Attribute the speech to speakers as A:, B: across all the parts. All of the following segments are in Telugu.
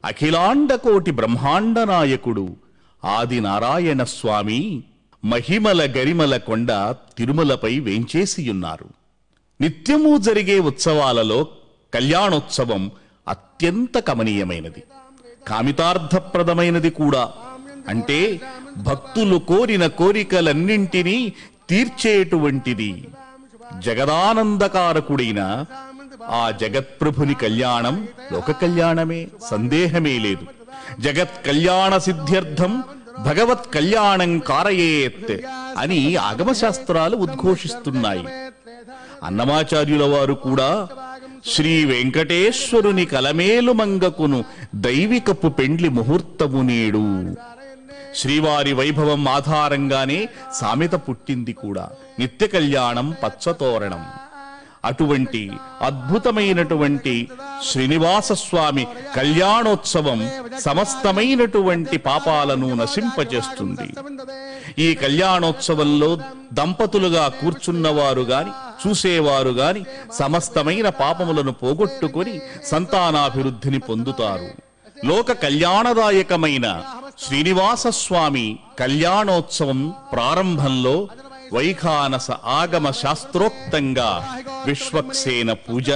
A: అఖిలాండకోటి బ్రహ్మాండ నాయకుడు ఆది నారాయణ స్వామి మహిమల గరిమల కొండ తిరుమలపై వేంచేసియున్నారు. నిత్యము జరిగే ఉత్సవాలలో కళ్యాణోత్సవం అత్యంత కమనీయమైనది, కామితార్థప్రదమైనది కూడా. అంటే భక్తులు కోరిన కోరికలన్నింటినీ తీర్చేటువంటిది. జగదానందకారకుడైన ఆ జగత్ప్రభుని కళ్యాణం లోక కళ్యాణమే, సందేహమే లేదు. జగత్ కళ్యాణ సిద్ధ్యర్థం భగవత్ కళ్యాణం కారయేత్ అని ఆగమశాస్త్రాలు ఉద్ఘోషిస్తున్నాయి. అన్నమాచార్యుల వారు కూడా శ్రీ వెంకటేశ్వరుని కలమేలు మంగకును దైవికపు పెండ్లి ముహూర్తము నేడు. శ్రీవారి వైభవం ఆధారంగానే సామెత పుట్టింది కూడా, నిత్య కళ్యాణం పచ్చతోరణం. అటువంటి అద్భుతమైనటువంటి శ్రీనివాసస్వామి కళ్యాణోత్సవం సమస్తమైనటువంటి పాపాలను నశింపచేస్తుంది. ఈ కళ్యాణోత్సవంలో దంపతులుగా కూర్చున్నవారు గాని చూసేవారు గాని సమస్తమైన పాపములను పోగొట్టుకొని సంతానాభివృద్ధిని పొందుతారు. లోక కళ్యాణదాయకమైన శ్రీనివాసస్వామి కళ్యాణోత్సవం ప్రారంభంలో వైఖానస ఆగమ శాస్త్రోక్తంగా విశ్వక్సేన పూజ,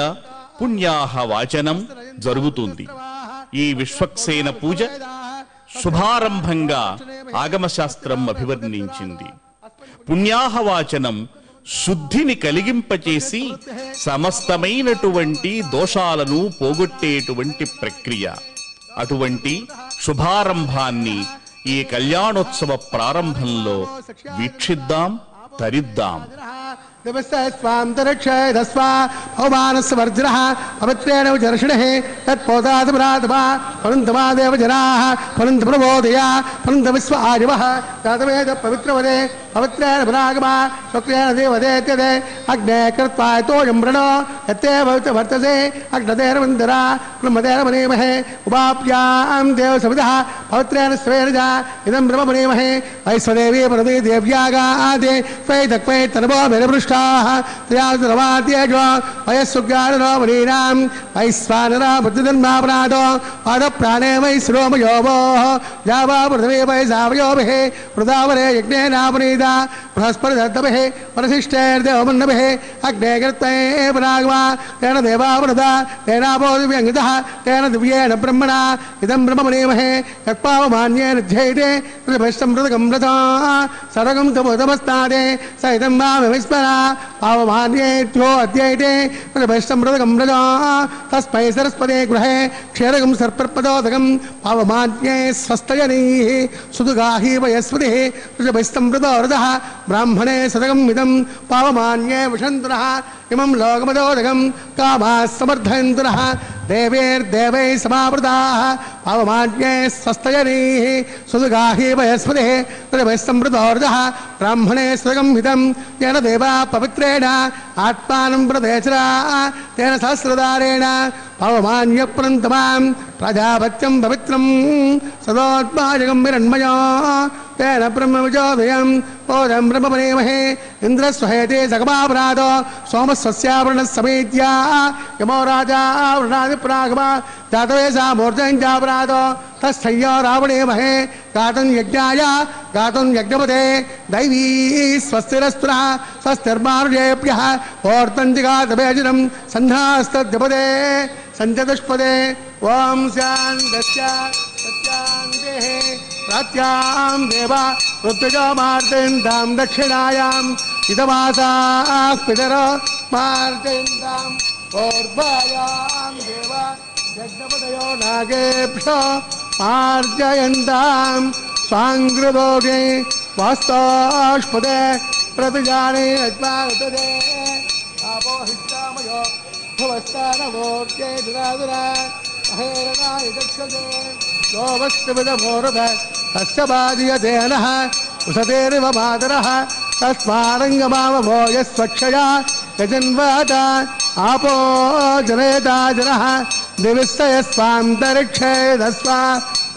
A: పుణ్యాహ వాచనం జరుగుతుంది. ఈ విశ్వక్సేన పూజ శుభారంభంగా ఆగమశాస్త్రం అభివర్ణించింది. పుణ్యాహ వాచనం శుద్ధిని కలిగింపచేసి సమస్తమైనటువంటి దోషాలను పోగొట్టేటువంటి ప్రక్రియ. అటువంటి శుభారంభాన్ని ఈ కళ్యాణోత్సవ ప్రారంభంలో వీక్షిద్దాం, తరిద్దాం.
B: పవిత్రేణ జర్షిణ తత్పోదాదిమరాధమా పరంతమాదేవ జనాః పరంత ప్రబోధయా పరంత విశ్వ ఆదివః జాతవేద పవిత్రవదే పవిత్రేణ భరాగమా శుక్రేణ దేవదేత్యదే అగ్నే కృత్వాయతోయం వృణో యత్తే వర్తసే అగ్నదేరవందరా బ్రహ్మదేర మనేమహే ఉపాప్యాం దేవ సవిదః పవిత్రేణ స్వేరజ ఇదం బ్రహ్మ మనేమహే వైశ్వదేవీ పరదే దేవ్యాగాదే స్వైతక్వై తనవో మేరపృష్టాః త్రయాదరవాద్యేజో వయస్సుగారో మరీనాం వైశ్వానర బుద్ధిధన్మాపరాధో పాదప్రాణే వై శ్రోమయోవో జావా పృథివీ వై సావయోభిః వృదావరే యజ్ఞేనాపనీత బృహస్పతిదత్తభిః వరసిష్ఠైర్దేవమన్నభిః అగ్నే కృత్వై పరాగమా తేన దేవావృత తేనాపో దివ్యంగితః తేన దివ్యేన బ్రహ్మణా ఇదం బ్రహ్మమనేమహే యత్పావమాన్యేన ధ్యేయతే ప్రతిభష్టమృతకం రథా సర్వగం తమోతమస్తాదే స ఇదం వామవిస్మరా పావమాన్యేత్యో అధ్యయతే ప్రతిభష్టమృతకం రథా తస్మై సరస్వతే గృహే క్షేరగం సర్పర్పదోదకం పావమాన్యే స్వస్తయనీః సుదుగాహి వయస్పతిః ప్రతిభష్టమృతోరథః బ్రాహ్మణే సదగం ఇదం పావమాన్యే విషంతునః ఇమం లోకమదోదకం కామాः సమర్థయంతునః దేవైర్దేవైः సమావృతాः పావమాన్యే స్వస్తయనీః సుదుగాహి వయస్పతిః ప్రతిభష్టమృతోరథః బ్రాహ్మణే సదగం ఇదం येन देवा पवित्रेण आत्मानं प्रदेशरा तेन सहस्रदारेण पवमान्यप्रन्तमां प्रजापत्यं पवित्रं सदोत्पाजकं हिरण्मयो तेन ब्रह्मविजोदयं ओदं ब्रह्ममनेमहे इन्द्रस्वहेते सगमापराधो सोमस्वस्यावृणस्समेत्या यमो राजा वृणादिप्रागमा जातवेशा मूर्धञ्चापराधो तस्थय्यो रावणेमहे गातुं यज्ञाय गातुं यज्ञपते दैवी स्वस्तिरस्त्रः स्वस्तिर्मानुजेभ्यः ओर्तञ्जिगातवेजिनं सन्धास्तद्यपदे सञ्चतुष्पदे ओं शान्तिः प्राच्यां देवा ऋतुजो मार्जयन्तां दक्षिणायाम् इदमासाः पितरो मार्जयन्ताम् ओर्ध्वायां देवा यज्ञपदयो नागेभ्यो मार्जयन्तां स्वाङ्गृदोषे वास्तोष्पदे प्रतिजाने अज्वादे आपोहिष्टामयो भुवस्तानमोर्जे दुरादुरा अहेरणाय दक्षते यो वस्तुविदमोरथ तस्य बाधीयतेनः उसतेरिव मातरः तस्मारङ्गमावभो यस्वक्षया यजन्वाता आपो जनेता जनः दिविस्तयस्वान्तरिक्षे दस्वा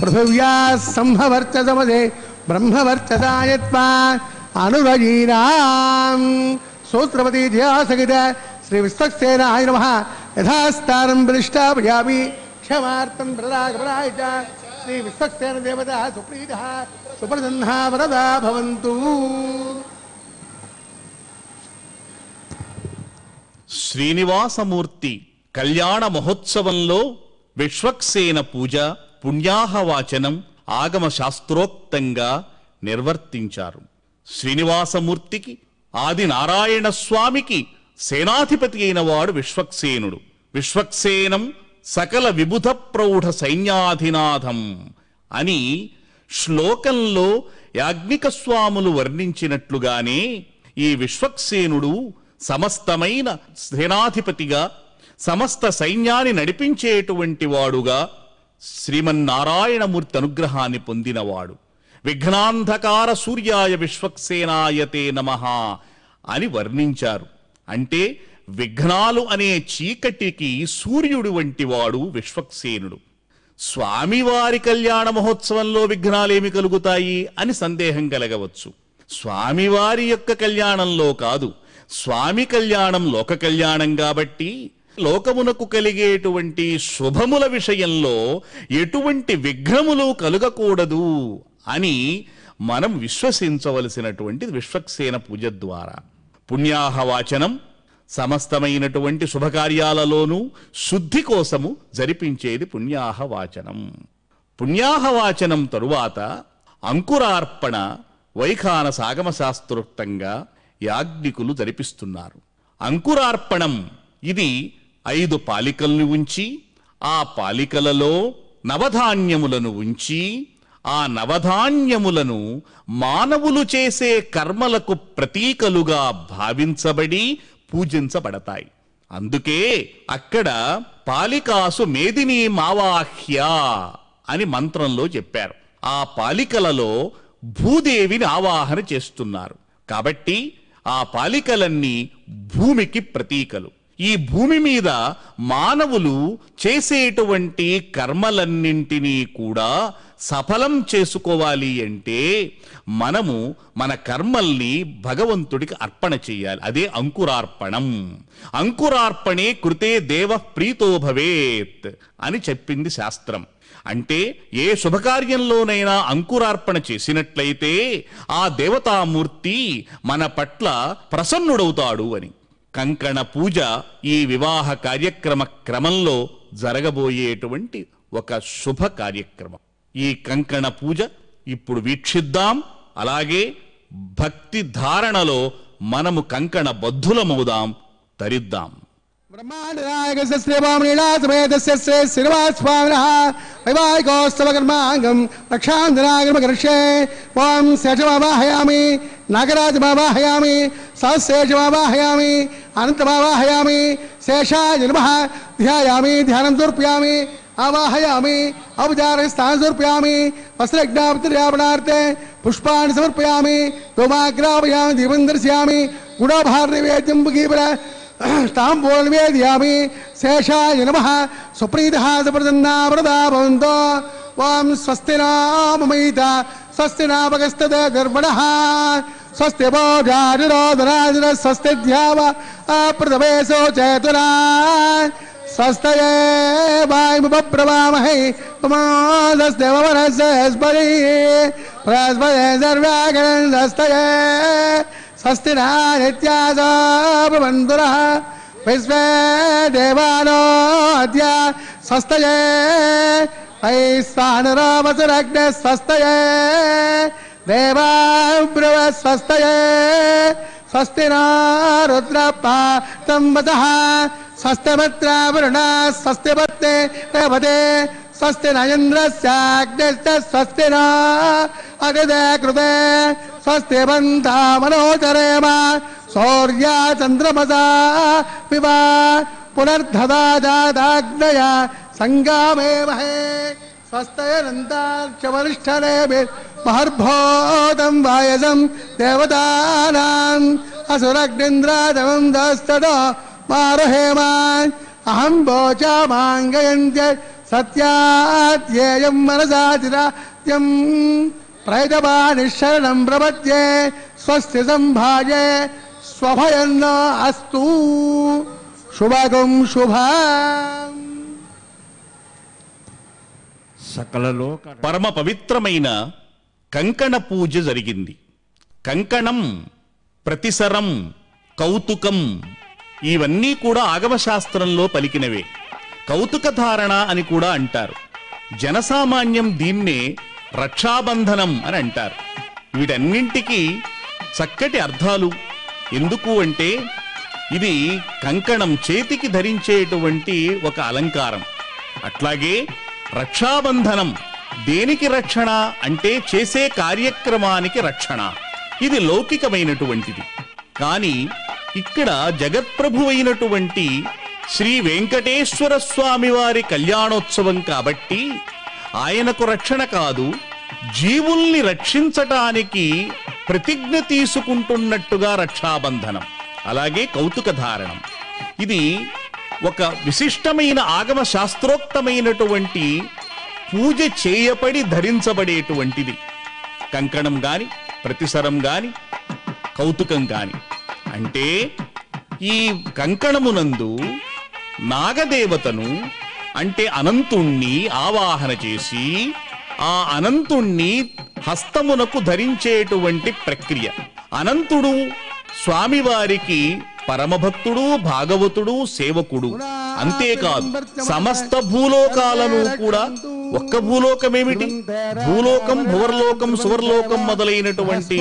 B: पृथिव्याः संभवर्चसमदे ब्रह्मवर्चसायत्वा अनुरयीनां सूत्रपति ध्यासगित श्री विश्वक्सेनाय नमः यथास्थानं प्रतिष्ठापयामि क्षमार्थं प्रदागमनाय च श्री विश्वक्सेन देवता सुप्रीतः सुप्रसन्ना वरदा भवन्तु।
A: శ్రీనివాసమూర్తి కళ్యాణ మహోత్సవంలో విశ్వక్సేన పూజ పుణ్యాహవాచనం ఆగమ శాస్త్రోక్తంగా నిర్వర్తించారు. శ్రీనివాసమూర్తికి ఆది నారాయణ స్వామికి సేనాధిపతి అయిన వాడు విశ్వక్సేనుడు. విశ్వక్సేనం సకల విబుధ ప్రౌఢ సైన్యాధినాథం అని శ్లోకంలో యాజ్ఞిక స్వాములు వర్ణించినట్లుగానే ఈ విశ్వక్సేనుడు సమస్తమైన సేనాధిపతిగా సమస్త సైన్యాన్ని నడిపించేటువంటి వాడుగా శ్రీమన్నారాయణమూర్తి అనుగ్రహాన్ని పొందినవాడు. విఘ్నాంధకార సూర్యాయ విశ్వక్సేనాయతే నమః అని వర్ణించారు. అంటే విఘ్నాలు అనే చీకటికి సూర్యుడు వంటి వాడు విశ్వక్సేనుడు. స్వామివారి కళ్యాణ మహోత్సవంలో విఘ్నాలేమి కలుగుతాయి అని సందేహం కలగవచ్చు. స్వామివారి యొక్క కళ్యాణంలో కాదు, స్వామి కళ్యాణం లోక కళ్యాణం కాబట్టి లోకమునకు కలిగేటువంటి శుభముల విషయంలో ఎటువంటి విఘ్నములు కలుగకూడదు అని మనం విశ్వసించవలసినటువంటిది విశ్వక్సేన పూజ ద్వారా. పుణ్యాహవాచనం సమస్తమైనటువంటి శుభకార్యాలలోనూ శుద్ధి కోసము జరిపించేది పుణ్యాహవాచనం. పుణ్యాహవాచనం తరువాత అంకురార్పణ వైఖాన సాగమ శాస్త్రోక్తంగా యాజ్ఞికులు జరిపిస్తున్నారు. అంకురార్పణం ఇది 5 పాలికలను ఉంచి ఆ పాలికలలో నవధాన్యములను ఉంచి ఆ నవధాన్యములను మానవులు చేసే కర్మలకు ప్రతీకలుగా భావించబడి పూజించబడతాయి. అందుకే అక్కడ పాలికాసు మేదినీ మావాహ్య అని మంత్రంలో చెప్పారు. ఆ పాలికలలో భూదేవిని ఆవాహన చేస్తున్నారు. కాబట్టి ఆ పాలికలన్నీ భూమికి ప్రతీకలు. ఈ భూమి మీద మానవులు చేసేటువంటి కర్మలన్నింటినీ కూడా సఫలం చేసుకోవాలి అంటే మనము మన కర్మల్ని భగవంతుడికి అర్పణ చేయాలి. అదే అంకురార్పణం. అంకురార్పణే కృతే దేవ ప్రీతో భవేత్ అని చెప్పింది శాస్త్రం. అంటే ఏ శుభకార్యంలోనైనా అంకురార్పణ చేసినట్లయితే ఆ దేవతామూర్తి మన పట్ల ప్రసన్నుడవుతాడు అని. కంకణ పూజ ఈ వివాహ కార్యక్రమ క్రమంలో జరగబోయేటువంటి ఒక శుభ కార్యక్రమం. ఈ కంకణ పూజ ఇప్పుడు వీక్షిద్దాం. అలాగే భక్తి ధారణలో మనము కంకణ బద్ధులమవుదాం, తరిద్దాం.
B: ब्रह्माण्डनायकस्य श्रीवामनीलासमेतस्य श्री श्रीनिवासस्वामिनः वैवाहिकोत्सवकर्माङ्गं रक्षान्धनागर्मकर्ष्ये ॐ शेषमावाहयामि नागराजमावाहयामि सहस्रेशमावाहयामि अनन्तमावाहयामि शेषाय नमः ध्यायामि ध्यानं समर्पयामि आवाहयामि औपचारिकस्थानं समर्पयामि वस्त्रज्ञापतिर्यापणार्थे पुष्पाणि समर्पयामि धूमाग्रापयामि दीपं दर्शयामि गुणोभारनिवेद्यं मुखीपर ताम्बूलनिवेदयामि शेषाय नमः सुप्रीतः सुप्रसन्ना वरदा भवन्तु ॐ स्वस्ति नो ममैता स्वस्ति नापगस्तते गर्भणः स्वस्ति भोजानिरोधनादिन स्वस्ति ध्याव प्रथमेशो चेतना स्वस्तये वायुमुपप्रवामहे पुमादस्ते वनस्पति बृहस्पते सर्वागणस्तये स्वस्ति नित्यासो भवन्तुनः विश्वे देवानो अद्य स्वस्तये वैश्वानरो वसुरग्ने स्वस्तये देवाब्रुव स्वस्तये स्वस्ति नो रुद्रपातं वसः स्वस्तिमित्रावरुणा स्वस्ति पत्ने रेवते स्वस्ति न इन्द्रस्याग्निश्च स्वस्ति नो अग्निदे कृते स्वस्ति बन्धा मनोचरेम सौर्या चन्द्रमसा विवा पुनर्धदा जाताग्नया संगामेमहे स्वस्तयनन्तार्चवरिष्ठनेमि महर्भूतं वायसं देवतानाम् असुरग्निन्द्रादमं दस्ततो मारुहेम अहं वोचामाङ्गयन्त्य सत्यात्येयं मनसाचिरात्यं प्रैतवानिशरणं प्रपद्ये स्वस्ति संभाजे स्वभयन्न अस्तु शुभगुं शुभम्
C: సకల లోక
A: పరమ పవిత్రమైన కంకణ పూజ జరిగింది. కంకణం, ప్రతిసరం, కౌతుకం ఇవన్నీ కూడా ఆగమశాస్త్రంలో పలికినవే. కౌతుక ధారణ అని కూడా అంటారు. జనసామాన్యం దీన్నే రక్షాబంధనం అని అంటారు. వీటన్నింటికీ చక్కటి అర్థాలు. ఎందుకు అంటే ఇది కంకణం, చేతికి ధరించేటువంటి ఒక అలంకారం. అట్లాగే రక్షాబంధనం దేనికి రక్షణ అంటే చేసే కార్యక్రమానికి రక్షణ. ఇది లౌకికమైనటువంటిది. కానీ ఇక్కడ జగత్ప్రభు అయినటువంటి శ్రీ వెంకటేశ్వర స్వామి వారి కళ్యాణోత్సవం కాబట్టి ఆయనకు రక్షణ కాదు, జీవుల్ని రక్షించటానికి ప్రతిజ్ఞ తీసుకుంటున్నట్టుగా రక్షాబంధనం. అలాగే కౌతుక ధారణం ఇది ఒక విశిష్టమైన ఆగమ శాస్త్రోక్తమైనటువంటి పూజ చేయబడి ధరించబడేటువంటిది. కంకణం గాని, ప్రతిసరం గాని, కౌతుకం గాని. అంటే ఈ కంకణమునందు నాగదేవతను అంటే అనంతుణ్ణి ఆవాహన చేసి ఆ అనంతుణ్ణి హస్తమునకు ధరించేటువంటి ప్రక్రియ. అనంతుడు స్వామివారికి పరమభక్తుడు, భాగవతుడు, సేవకుడు. అంతేకాదు సమస్త భూలోకాలను కూడా, ఒక్క భూలోకమేమిటి, భూలోకం, భువర్లోకం, సువర్లోకం మొదలైనటువంటి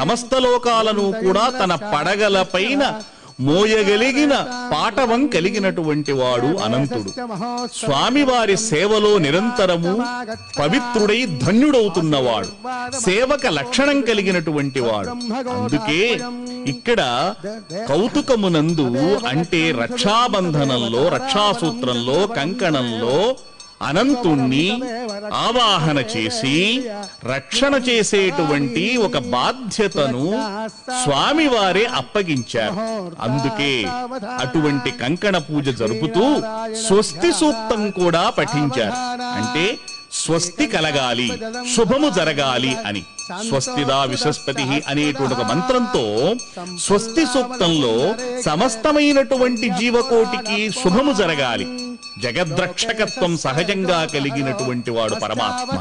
A: సమస్త లోకాలను కూడా తన పడగల పైన మోయగలిగిన పాటవం కలిగినటువంటి వాడు అనంతుడు. స్వామివారి సేవలో నిరంతరము పవిత్రుడై ధన్యుడవుతున్నవాడు, సేవక లక్షణం కలిగినటువంటి వాడు. అందుకే ఇక్కడ కౌతుకమునందు అంటే రక్షాబంధనంలో, రక్షాసూత్రంలో, కంకణంలో అనంతుణ్ణి ఆవాహన చేసి రక్షణ చేసేటువంటి ఒక బాధ్యతను స్వామివారే అప్పగించారు. అందుకే అటువంటి కంకణ పూజ జరుపుతూ స్వస్తి సూక్తం కూడా పఠించారు. అంటే స్వస్తి కలగాలి, శుభము జరగాలి అని. స్వస్తిదా విశస్పతి అనేటువంటి ఒక మంత్రంతో స్వస్తి సూక్తంలో సమస్తమైనటువంటి జీవకోటికి శుభము జరగాలి. జగద్రక్షకత్వం సహజంగా కలిగినటువంటి వాడు పరమాత్మ.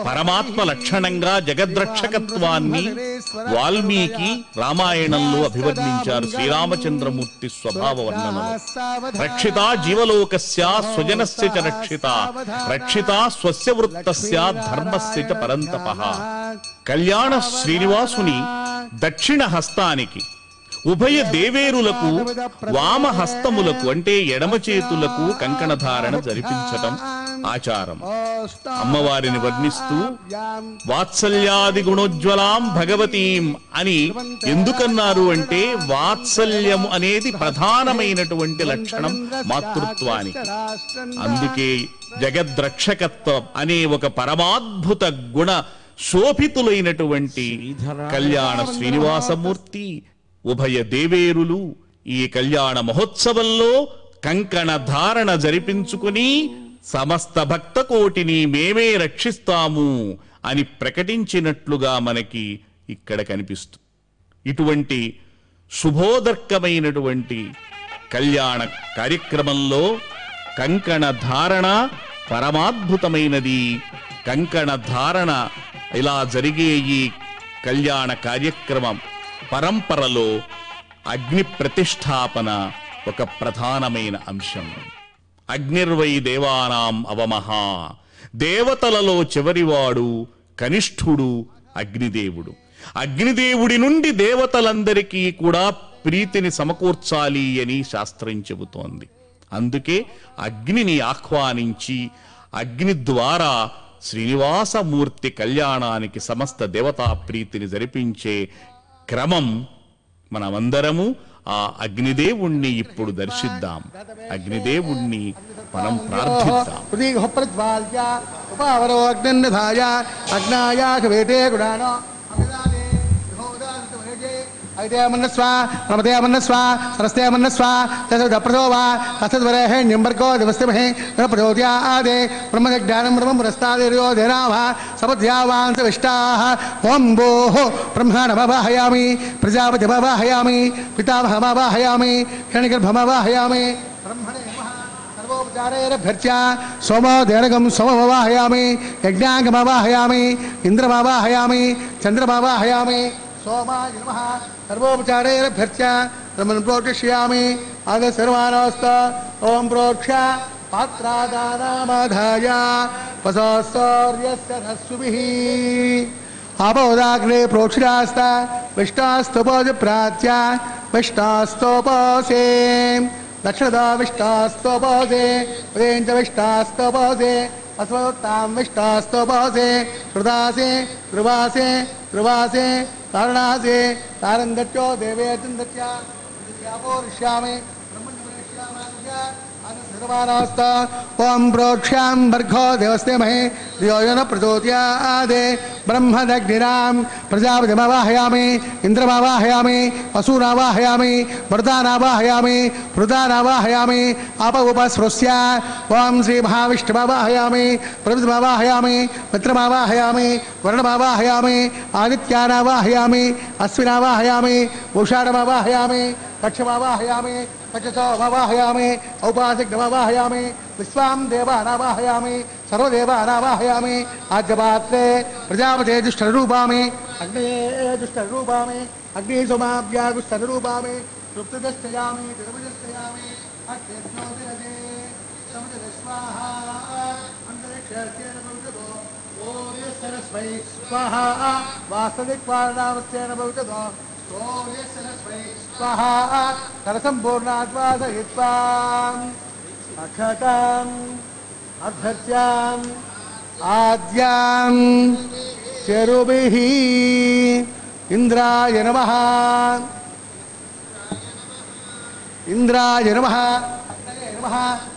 A: పరమాత్మ లక్షణంగా జగద్రక్షకత్వాన్ని వాల్మీకి రామాయణంలో అభివర్ణించారు. శ్రీరామచంద్రమూర్తి స్వభావ వర్ణనలో రక్షిత జీవలోకస్య స్వజనస్య చ రక్షిత, రక్షిత స్వస్య వృత్తస్య ధర్మస్య చ పరంతపః. కళ్యాణ శ్రీనివాసుని దక్షిణ హస్తానికి, ఉభయ దేవేరులకు వామ హస్తములకు అంటే ఎడమ చేతులకు కంకణ ధారణ జరిపించటం ఆచారం. అమ్మవారిని వర్ణిస్తూ వాత్సల్యాది గుణోజ్వలాం భగవతీం అని ఎందుకన్నారు అంటే వాత్సల్యము అనేది ప్రధానమైనటువంటి లక్షణం మాతృత్వానికి. అందుకే జగద్రక్షకత్వం అనే ఒక పరమాద్భుత గుణ శోభితులైనటువంటి కళ్యాణ శ్రీనివాసమూర్తి, ఉభయ దేవేరులు ఈ కళ్యాణ మహోత్సవంలో కంకణ ధారణ జరిపించుకుని సమస్త భక్త కోటిని మేమే రక్షిస్తాము అని ప్రకటించినట్లుగా మనకి ఇక్కడ కనిపిస్తుంది. ఇటువంటి శుభోదర్కమైనటువంటి కళ్యాణ కార్యక్రమంలో కంకణ ధారణ పరమాద్భుతమైనది. కంకణ ధారణ ఇలా జరిగే ఈ కళ్యాణ కార్యక్రమం పరంపరలో అగ్ని ప్రతిష్టాపన ఒక ప్రధానమైన అంశం. అగ్నిర్వై దేవానాం అవమహ, దేవతలలో చివరివాడు కనిష్ఠుడు అగ్నిదేవుడు. అగ్నిదేవుడి నుండి దేవతలందరికీ కూడా ప్రీతిని సమకూర్చాలి అని శాస్త్రం చెబుతోంది. అందుకే అగ్నిని ఆహ్వానించి అగ్ని ద్వారా శ్రీనివాసమూర్తి కళ్యాణానికి సమస్త దేవతా ప్రీతిని జరిపించే క్రమం మనమందరము ఆ అగ్నిదేవుణ్ణి ఇప్పుడు దర్శిద్దాం. అగ్నిదేవుణ్ణి మనం ప్రార్థిద్దాం.
B: ఐదేమన్నస్వ ప్రమదేమన్నస్వ సరస్తేమన్నస్వ తసోవా తసద్వరేహ్యంబర్గో దివస్తమహే ప్రచోద్యాదే బ్రహ్మజ్ఞానం బ్రహ్మ పురస్తాదిర్యోధేనాభ సపద్యావాంసవిష్టాః ఓం భోః బ్రహ్మాణమవాహయామి ప్రజాపతిమవాహయామి పితామహమవాహయామి హిరణ్యగర్భమవాహయామి బ్రహ్మణే నమః सर्वोपचारैरभ्यर्च्य सोमो देवगं सोममवाहयामि यज्ञाङ्गमवाहयामि इन्द्रमवाहयामि चन्द्रमवाहयामि सोमाय नमः सर्वोपचारैरभ्यर्च्य ब्रह्मन् प्रोक्षयामि आग सर्वानस्त ओम प्रोक्ष पात्रादानामाधाय वसोस्तौर्यस्य रस्सुभिः आपोदाग्रे प्रोक्षितास्त विष्टास्तुपोज प्राच्य विष्टास्तोपोसे दक्षिणदा विष्टास्तोपोसे उदयञ्च विष्टास्तोपोसे अस्वत्तां विष्टास्तोपोसे श्रुतासे ध्रुवासे ध्रुवासे तारणासे तारङ्गत्यो देवेतन्दत्या यापोरिष्यामि सर्वानास्त ओम प्रोक्ष्यां वर्घो देवस्ते महे धियोजन प्रचोदयादे ब्रह्मदग्निनां प्रजापतिमवाहयामि इन्द्रमवाहयामि वसूनावाहयामि मृदानावाहयामि पृदानावाहयामि आप उपस्पृश्य ओम श्री महाविष्णुमवाहयामि प्रभृतिमवाहयामि मित्रमवाहयामि वर्णमवाहयामि आदित्यानावाहयामि अश्विनावाहयामि उषाणमवाहयामि कक्षमवाहयामि पचसोमवाहयामि औपासिकमवाहयामि विश्वां देवानावाहयामि सर्वदेवानावाहयामि आद्यपात्रे प्रजापते दुष्टरूपामि अग्नये दुष्टरूपामि अग्निसोमाभ्यागुष्टरूपामि तृप्तदश्चयामि तिरुपजश्चयामि अग्निज्योतिरजे समुद्रे स्वाहा अन्तरिक्षस्येन भविष्यतो सूर्यसरस्वै स्वाहा वासविक्वारणामस्येन भविष्यतो सूर्यसरस्वै स्वाहा करसम्पूर्णाद्वासयित्वा अक्षताम् अभ्यर्च्याम् आद्यां चरुभिः इंद्राय नमः इंद्राय नमः अग्नये नमः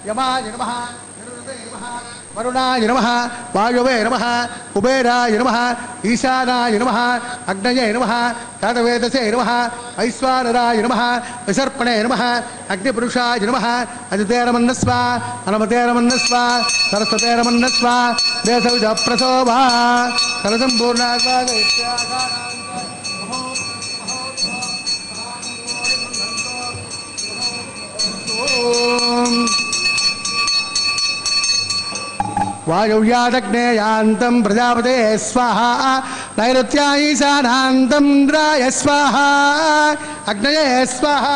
B: यमाय नमः निरुते नमः वरुणाय नमः वायुवे नमः कुबेराय नमः ईशानाय नमः अग्नये नमः तदवेदसे नमः ऐश्वानराय नमः विसर्पणे नमः अग्निपुरुषाय नमः अजितेरमन्नस्व अनुमतेरमन्नस्व सरस्वतेरमन्नस्व देशविजप्रसोभा वायुव्यादग्नेयान्तं प्रजापते स्वाहा नैऋत्या ईशानान्तं इन्द्राय स्वाहा अग्नये स्वाहा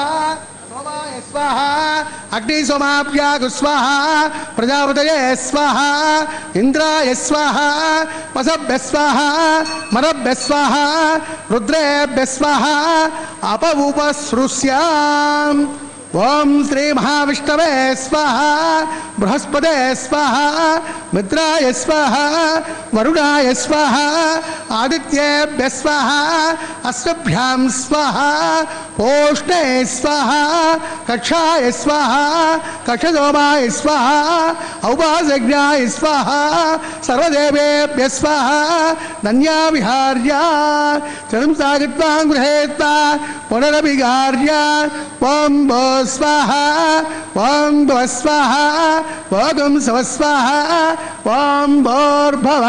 B: सोमाय स्वाहा अग्निसोमाभ्यागु स्वाहा प्रजापतये स्वाहा इन्द्राय स्वाहा वसभ्य स्वाहा मरभ्य स्वाहा रुद्रेभ्य स्वाहा अपउपसृष्याम् ओम श्री महाविष्णवे स्वाहा बृहस्पते स्वाहा मित्राय स्वाहा वरुणाय स्वाहा आदित्येभ्य स्वाहा अश्वभ्यां स्वाहा ओष्णे स्वाहा कक्षाय स्वाहा कक्षसोमाय स्वाहा औपासज्ञाय स्वाहा सर्वदेवेभ्य स्वाहा नन्या विहार्य चतुंसागत्वां गृहेत्वा पुनरभिगार्य ओम स्वाहा ओम स्वाहा ओम स्वस्वाहा ओम भोर्भव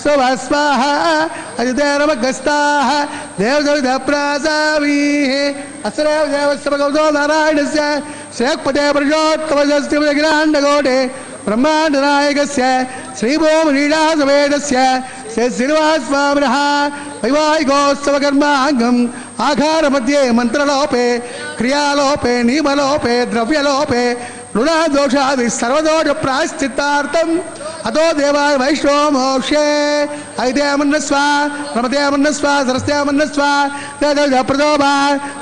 B: स्वाहा अजितेरमगस्ताः देवसविधप्रासावीः अस्रेव देवस्य भगवतो नारायणस्य श्रेयःपते पुरुषोत्तमजस्तिमजगिराण्डकोटे ब्रह्माण्डनायकस्य श्रीभूमनीडासवेदस्य श्रीनिवासस्वामिनः वैवाहिकोत्सवकर्माङ्गम् आघारमध्ये मन्त्रलोपे क्रियालोपे नियमलोपे द्रव्यलोपे ऋणादोषादि सर्वदोष प्रायश्चित्तार्थम् अतो देवाय वैष्णव मोक्षे ऐदेमन्नस्व रमतेमन्नस्व सरस्तेमन्नस्व प्रदोभा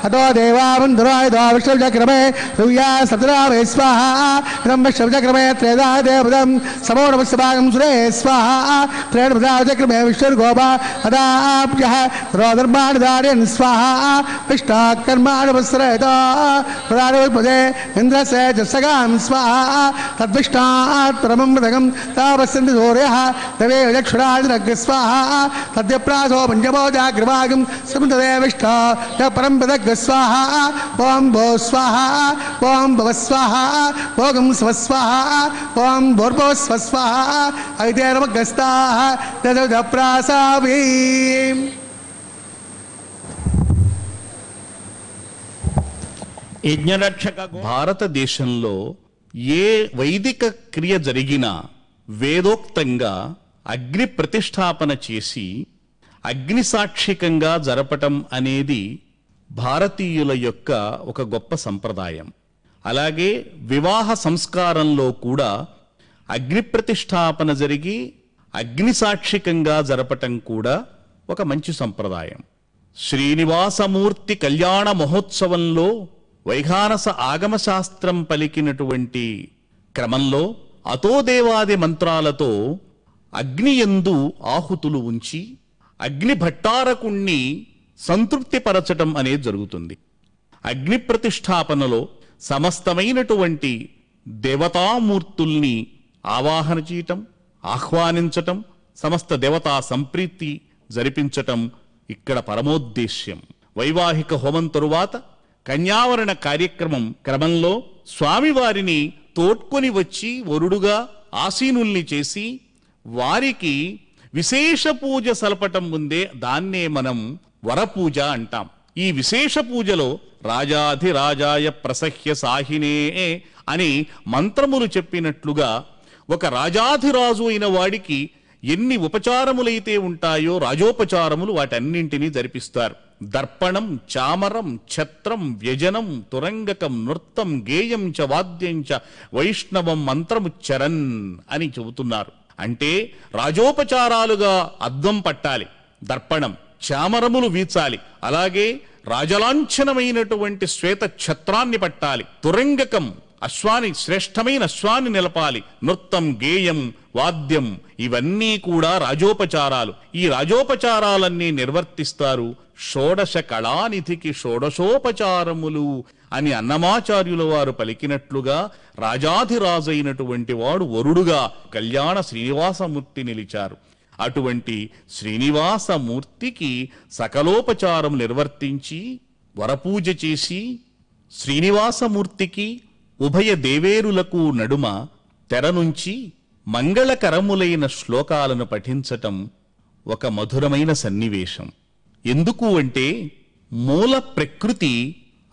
B: अतो देवामन्धुराय दो विष्णुचक्रमे सूर्या सतरावे स्वाहा इदं विष्णुचक्रमे त्रेधा देवदं समोणमस्यभागं सुरे स्वाहा त्रेणपदाचक्रमे विष्णुर्गोपा अदाभ्यः रोधर्माणदार्यन् स्वाहा विष्टाकर्माणवस्रयतो प्रदानपदे इन्द्रस्य जसगां स्वाहा तद्विष्टात्तरमं मृदगं तापस्यन्ति सूर्यः तवे विचक्षुरादिनग् स्वाहा तद्यप्रासो पञ्चमोजाग्रभागं स्मृतदेविष्ठा च परं पदग् स्वाहा ॐ भो स्वाहा ॐ भव स्वाहा भोगं स्व स्वाहा ॐ भोर्भव स्व स्वाहा ऐतेरमगस्ताः तदप्रासावी
A: భారతదేశంలో ఏ వైదిక క్రియ జరిగినా వేదోక్తంగా అగ్ని ప్రతిష్టాపన చేసి అగ్ని సాక్షికంగా జరపటం అనేది భారతీయుల యొక్క ఒక గొప్ప సంప్రదాయం. అలాగే వివాహ సంస్కారంలో కూడా అగ్ని ప్రతిష్టాపన జరిగి అగ్ని సాక్షికంగా జరపటం కూడా ఒక మంచి సంప్రదాయం. శ్రీనివాసమూర్తి కళ్యాణ మహోత్సవంలో వైఖానస ఆగమశాస్త్రం పలికినటువంటి క్రమంలో అతోదేవాది మంత్రాలతో అగ్నియందు ఆహుతులు ఉంచి అగ్ని భట్టారకుణ్ణి సంతృప్తిపరచటం అనేది జరుగుతుంది. అగ్ని ప్రతిష్టాపనలో సమస్తమైనటువంటి దేవతామూర్తుల్ని ఆవాహన చేయటం, ఆహ్వానించటం, సమస్త దేవతా సంప్రీతి జరిపించటం ఇక్కడ పరమోద్దేశ్యం. వైవాహిక హోమం తరువాత కన్యావరణ కార్యక్రమం క్రమంలో స్వామివారిని తోడ్కొని వచ్చి వరుడుగా ఆసీనుల్ని చేసి వారికి విశేష పూజ సలపటం ముందే దాన్నే మనం వరపూజ అంటాం. ఈ విశేష పూజలో రాజాధిరాజాయ ప్రసహ్య సాహినే అని మంత్రములు చెప్పినట్లుగా ఒక రాజాధిరాజు అయిన వాడికి ఎన్ని ఉపచారములైతే ఉంటాయో రాజోపచారములు వాటన్నింటినీ జరిపిస్తారు. దర్పణం, చామరం, ఛత్రం, వ్యజనం, తురంగకం, నృత్తం, గేయం చ వాద్యం చ వైష్ణవం మంత్రముచ్చరన్ అని చెబుతున్నారు. అంటే రాజోపచారాలుగా అద్దం పట్టాలి, దర్పణం, చామరములు వీచాలి, అలాగే రాజలాంఛనమైనటువంటి శ్వేత ఛత్రాన్ని పట్టాలి, తురంగకం అశ్వాని శ్రేష్టమైన అశ్వాన్ని నిలపాలి, నృత్తం, గేయం, వాద్యం ఇవన్నీ కూడా రాజోపచారాలు. ఈ రాజోపచారాలన్నీ నిర్వర్తిస్తారు. షోడశ కళానిధికి షోడశోపచారములు అని అన్నమాచార్యుల వారు పలికినట్లుగా రాజాధిరాజైనటువంటి వాడు వరుడుగా కళ్యాణ శ్రీనివాసమూర్తి నిలిచారు. అటువంటి శ్రీనివాసమూర్తికి సకలోపచారం నిర్వర్తించి వరపూజ చేసి శ్రీనివాసమూర్తికి ఉభయ దేవేరులకు నడుమ తెర నుంచి మంగళకరములైన శ్లోకాలను పఠించటం ఒక మధురమైన సన్నివేశం. ఎందుకు అంటే మూల ప్రకృతి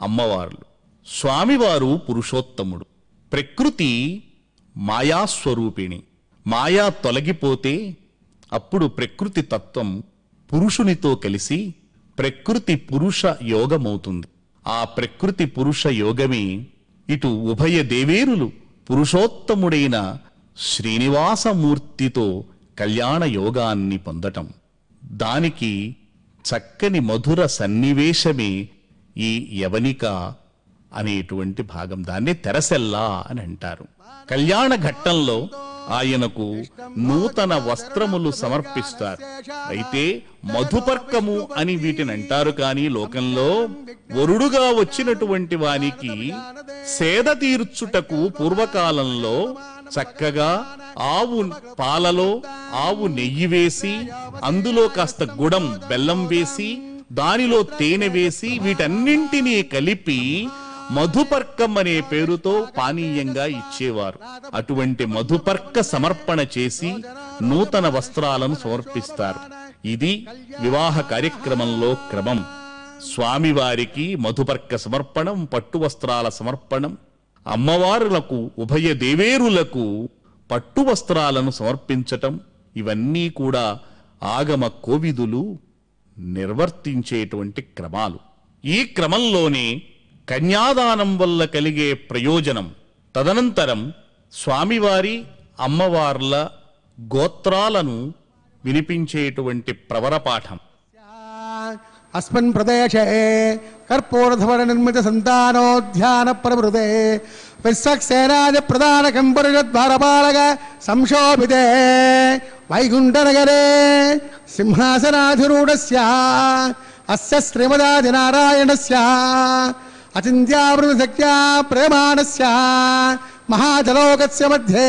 A: అమ్మవార్లు, స్వామివారు పురుషోత్తముడు. ప్రకృతి మాయాస్వరూపిణి. మాయా తొలగిపోతే అప్పుడు ప్రకృతి తత్వం పురుషునితో కలిసి ప్రకృతి పురుష యోగమవుతుంది. ఆ ప్రకృతి పురుష యోగమే ఇటు ఉభయ దేవేరులు పురుషోత్తముడైన శ్రీనివాసమూర్తితో కళ్యాణ యోగాన్ని పొందటం. దానికి చక్కని మధుర సన్నివేశమే ఈ యవనిక అనేటువంటి భాగం. దాన్ని తెరసెల్లా అని అంటారు. కళ్యాణ ఘట్టంలో ఆయనకు నూతన వస్త్రములు సమర్పిస్తారు. అయితే మధుపర్కము అని వీటిని అంటారు. కానీ లోకంలో వరుడుగా వచ్చినటువంటి వానికి సేద తీర్చుటకు పూర్వకాలంలో చక్కగా ఆవు పాలలో ఆవు నెయ్యి వేసి అందులో కాస్త గుడం బెల్లం వేసి దానిలో తేనె వేసి వీటన్నింటినీ కలిపి మధుపర్కం అనే పేరుతో పానీయంగా ఇచ్చేవారు. అటువంటి మధుపర్క సమర్పణ చేసి నూతన వస్త్రాలను సమర్పిస్తారు. ఇది వివాహ కార్యక్రమంలో క్రమం. స్వామివారికి మధుపర్క సమర్పణం, పట్టు వస్త్రాల సమర్పణం, అమ్మవారులకు ఉభయ దేవేరులకు పట్టు వస్త్రాలను సమర్పించటం, ఇవన్నీ కూడా ఆగమ కోవిదులు నిర్వర్తించేటువంటి క్రమాలు. ఈ క్రమంలోనే కన్యాదానం వల్ల కలిగే ప్రయోజనం, తదనంతరం స్వామివారి అమ్మవార్ల గోత్రాలను వినిపించేటువంటి ప్రవరపాఠం.
B: అస్మిన్ ప్రదేశే కర్పూరధవర నిర్మిత సంతానోద్యాన ప్రవృతే విశ్వక్సేనాది ప్రధాన కంపరిషద్వారపాలక సంశోభితే వైకుంఠనగరే సింహాసనాధిరూఢస్య అస్య శ్రీమదాదినారాయణస్య అచింత్యామృతశక్త్యా ప్రేమాణస్య మహాజలోకస్య మధ్యే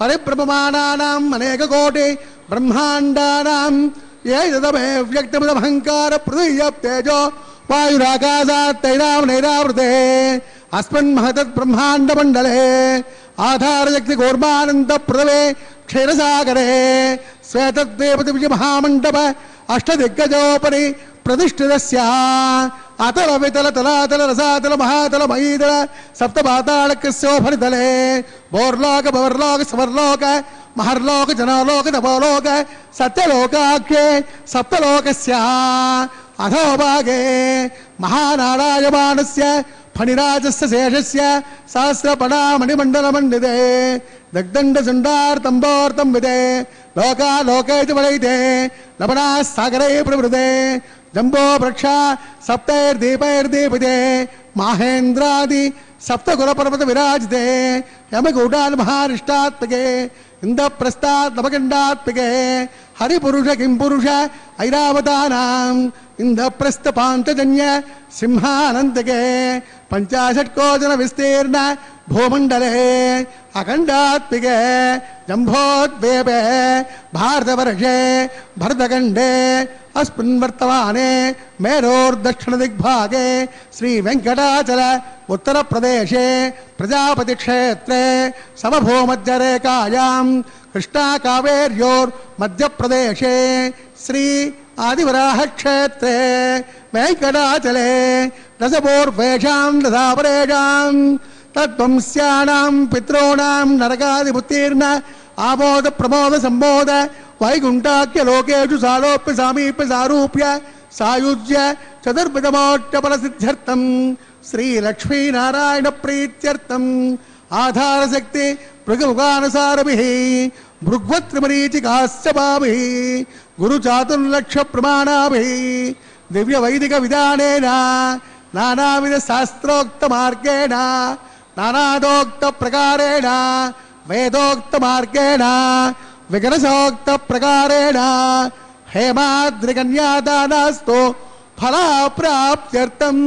B: పరిభ్రమమానానాం అనేకకోటి బ్రహ్మాండానాం ఏదమే వ్యక్తమహంకార పృథివ్య తేజో వాయురాకాశాత్ తైరాం నైరావృతే అస్మిన్ మహతత్ బ్రహ్మాండ మండలే ఆధారశక్తి గోర్మానంద పృథవే క్షీరసాగరే శ్వేతద్వేపతి విజయ మహామండప అష్టదిగ్గజోపరి ప్రతిష్ఠితస్య అతల వితల తలాతల రసాతల మహాతల మహీతల సప్త పాతాళకస్యోఫలితలే భోర్లోక భవర్లోక సవర్లోక మహర్లోక జనలోక తపోలోక సత్యలోకాఖ్యే సప్తలోకస్య అధోభాగే మహానారాయమానస్య ఫణిరాజస్య శేషస్య సహస్రపణామణిమండలమండితే దగ్దండసుండార్తంబోర్తం విదే లోకాలోకైతి వడైతే లవణా సాగరై ప్రవృతే జంబో వృక్ష సప్తైర్దీపైర్దీపితే మాహేంద్రాది సప్తకులపర్వత విరాజితే యమగూఢాన్ మహారిష్టాత్మకే ఇంద్రప్రస్థాత్ నవగండాత్మకే హరిపురుష కింపురుష ఐరావతానాం ఇంద్రప్రస్థ పాంచజన్య సింహానందకే పంచాశట్కోజన విస్తీర్ణ భూమండలే అఖండాత్మికే జంభోద్వేపే భారతవర్షే భరతఖండే अस्मिन् वर्तमाने मेरोर्दक्षिण दिग्भागे श्री वेंकटाचल उत्तर प्रदेशे प्रजापति क्षेत्रे समभूमध्यरेखायां कृष्णा कावेर्योर् मध्य प्रदेशे श्री आदिवराह क्षेत्रे वेंकटाचले रसपूर्वेषां रसापरेषां तद्वंस्यानां पितॄणां नरकादिमुत्तीर्ण आमोद प्रमोद संबोध वैकुंठाख्य लोकेषु सालोप्य सामीप्य सारूप्य सायुज्य चतुर्विधमोट्टफल सिद्ध्यर्थं श्री लक्ष्मी नारायण प्रीत्यर्थं आधार शक्ति मृगमुखानुसारभिः भृग्वत्रिमरीचिकाश्चपाभिः गुरु चातुर्लक्ष प्रमाणाभिः दिव्य वैदिक विधानेन नानाविध शास्त्रोक्त मार्गेण नानादोक्त प्रकारेण वेदोक्त मार्गेण विगणसोक्त प्रकारेण हेमाद्रिकन्यादानास्तु फलाप्राप्त्यर्थं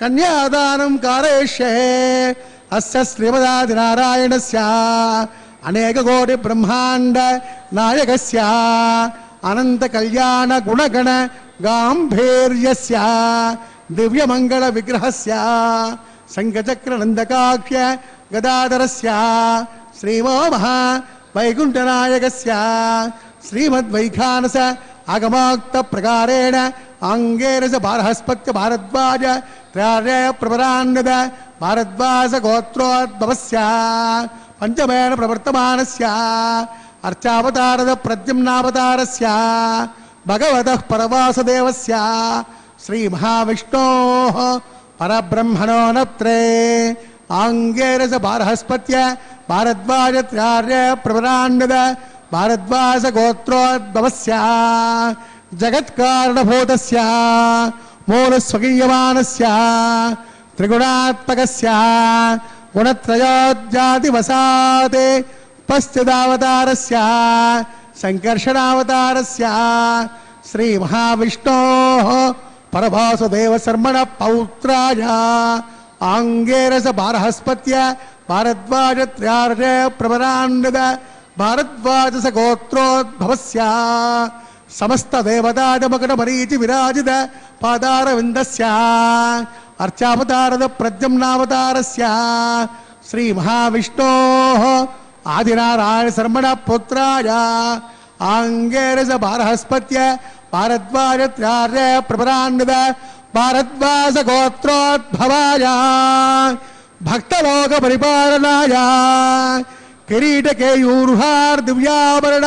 B: कन्यादानं कारयिष्ये अस्य श्रीमदादिनारायणस्य अनेककोटि ब्रह्माण्ड नायकस्य अनंत कल्याण गुणगण गांभीर्यस्य दिव्यमंगल विग्रहस्य शंखचक्र नंदकाख्य गदाधरस्य श्रीमो महा वैकुंठनायकस्य श्रीमद्वैखानस आगमोक्त प्रकारेण आंगेरस बारहस्पत्य भारद्वाज त्रयार्य प्रवरान्नद भारद्वाज गोत्रोद्भवस्य पंचमेन प्रवर्तमानस्य अर्चावतारद प्रद्युम्नावतारस्य भगवतः परवासुदेवस्य श्री महाविष्णोः परब्रह्मणो नत्रे आंगेरस बारहस्पत्य भारद्वाज त्रयार्य प्रवरान्नद भारद्वाज गोत्रोद्भवस्य जगत्कारणभूतस्य मूलस्वकीयमानस्य त्रिगुणात्मकस्य गुणत्रयोज्जातिवसाते पश्चिदावतारस्य संकर्षणावतारस्य श्री महाविष्णोः परभासुदेव शर्मण पौत्राय आंगेरस बारहस्पत्य भारद्वाज त्रयार्य प्रवरान्नद भारद्वाज गोत्रोद्भवस्य समस्त देवताजमगण मरीचि विराजित पादारविन्दस्य अर्चावतारद प्रद्युम्नावतारस्य श्री महाविष्णोः आदिनारायण शर्मण पुत्राय आंगेरस बारहस्पत्य भारद्वाज त्रयार्य प्रवरान्नद भारद्वाज गोत्रोद्भवाय भक्तलोक परिपालनाय किरीट केयूरुहार दिव्याभरण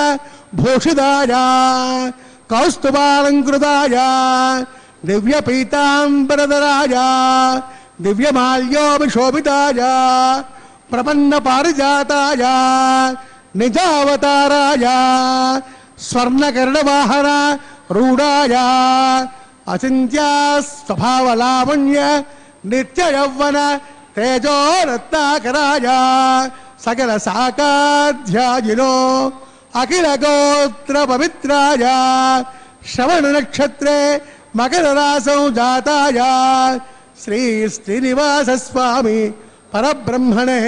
B: भूषिताय कौस्तुभालंकृताय दिव्य पीतांबरधराय दिव्यमाल्योभिशोभिताय प्रपन्न पारिजाताय निजावताराय स्वर्णकर्णवाहन रूढाय अचिन्त्य स्वभावलावण्य नित्य यौवन तेजो रत्नाकराय सकल साकाध्यायिनो अखिल गोत्र पवित्राय श्रवण नक्षत्रे मकर रासौ जाताय श्री श्रीनिवास स्वामी परब्रह्मणे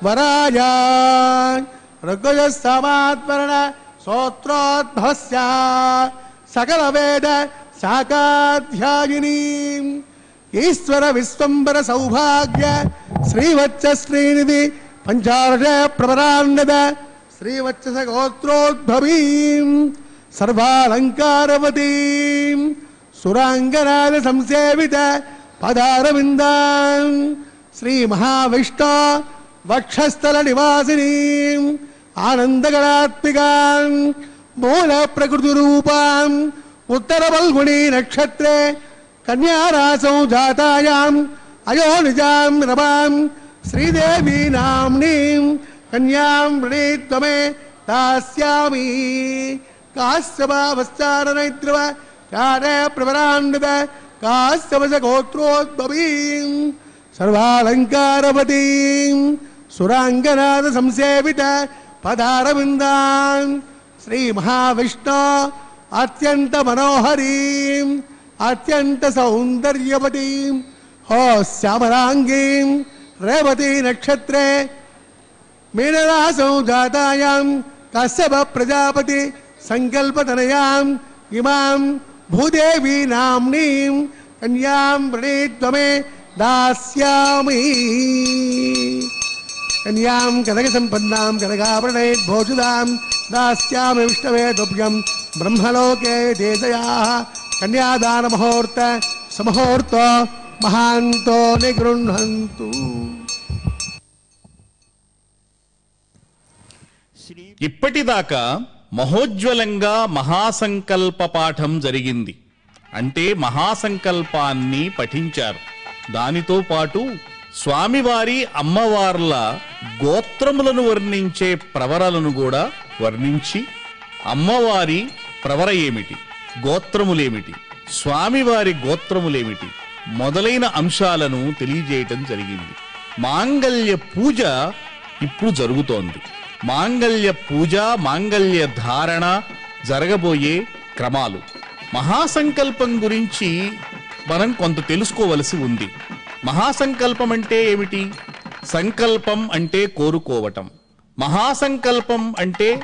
B: वराय ऋग्वेदस्सामात्मरण स्तोत्रोद्भवस्य सकल वेद शाकाध्यायिनी ईश्वर विश्वंबर सौभाग्य श्रीवत्स श्रीनिधि पंचार्ष प्रवरान्नद श्रीवत्स गोत्रोद्भवीं सर्वालंकारवतीं సురాంగనాద సంసేవిత పదారవిందాం శ్రీ మహావిష్ణు వక్షస్థల నివాసిని ఆనందగణాత్మికాం మూల ప్రకృతి రూపాం ఉత్తర ఫల్గుణీ నక్షత్రే కన్యారాసౌ జాతాయాం అయోనిజాం రమాం శ్రీదేవీ నామ్నీం కన్యాం వృణీత్వమే దాస్యామి కాశ్యపావశ్చారణైత్రవ చారే ప్రవరాన్విత కాశ్యపశ గోత్రోద్భవీం సర్వాలంకారవతీం సురాంగనాద సంసేవిత పదారవిందాం శ్రీ మహావిష్ణు అత్యంత మనోహరీం అత్యంత సౌందర్యవతీం హో శ్యామలాంగీం రేవతీ నక్షత్రే మీనరాసౌ జాతాయాం కశ్యప ప్రజాపతి సంకల్పతనయాం ఇమాం భూదేవీ నామ్నీం కన్యాం వృణీత్వమే దాస్యామి కన్యాం కనక సంపన్నాం కనకాభరణైర్భోజుదాం దాస్యామి విష్ణవే తుభ్యం బ్రహ్మలోకే దేశయా కన్యాదాన ముహూర్త సమహూర్తో మహాంతో నిగృహంతు.
A: ఇప్పటిదాకా మహోజ్వలంగా మహాసంకల్ప పాఠం జరిగింది. అంటే మహాసంకల్పాన్ని పఠించారు. దానితో పాటు స్వామివారి అమ్మవార్ల గోత్రములను వర్ణించే ప్రవరలను కూడా వర్ణించి అమ్మవారి ప్రవర ఏమిటి, గోత్రములేమిటి, స్వామివారి గోత్రములేమిటి మొదలైన అంశాలను తెలియజేయటం జరిగింది. మాంగళ్య పూజ ఇప్పుడు జరుగుతోంది. మాంగళ్య పూజ, మాంగళ్య ధారణ జరగబోయే క్రమాలు. మహాసంకల్పం గురించి మనం కొంత తెలుసుకోవలసి ఉంది. మహాసంకల్పం అంటే ఏమిటి? సంకల్పం అంటే కోరుకోవటం. మహాసంకల్పం అంటే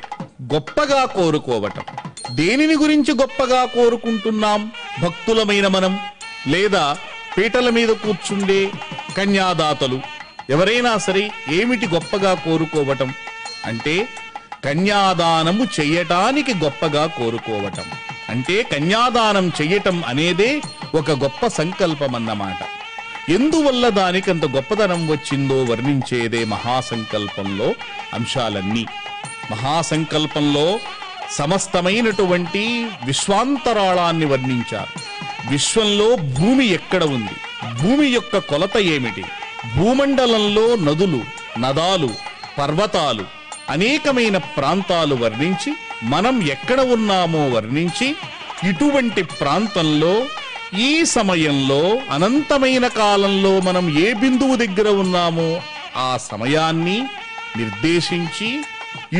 A: గొప్పగా కోరుకోవటం. దేనిని గురించి గొప్పగా కోరుకుంటున్నాం? భక్తులమైన మనం, లేదా పీటల మీద కూర్చుండే కన్యాదాతలు, ఎవరైనా సరే ఏమిటి గొప్పగా కోరుకోవటం అంటే కన్యాదానము చెయ్యటానికి గొప్పగా కోరుకోవటం. అంటే కన్యాదానం చెయ్యటం అనేదే ఒక గొప్ప సంకల్పం అన్నమాట. ఎందువల్ల దానికంత గొప్పదనం వచ్చిందో వర్ణించేదే మహాసంకల్పంలో అంశాలన్నీ. మహాసంకల్పంలో సమస్తమైనటువంటి విశ్వాంతరాళాన్ని వర్ణించారు. విశ్వంలో భూమి ఎక్కడ ఉంది, భూమి యొక్క కొలత ఏమిటి, భూమండలంలో నదులు, నదాలు, పర్వతాలు, అనేకమైన ప్రాంతాలు వర్ణించి మనం ఎక్కడ ఉన్నామో వర్ణించి ఇటువంటి ప్రాంతంలో ఈ సమయంలో అనంతమైన కాలంలో మనం ఏ బిందువు దగ్గర ఉన్నామో ఆ సమయాన్ని నిర్దేశించి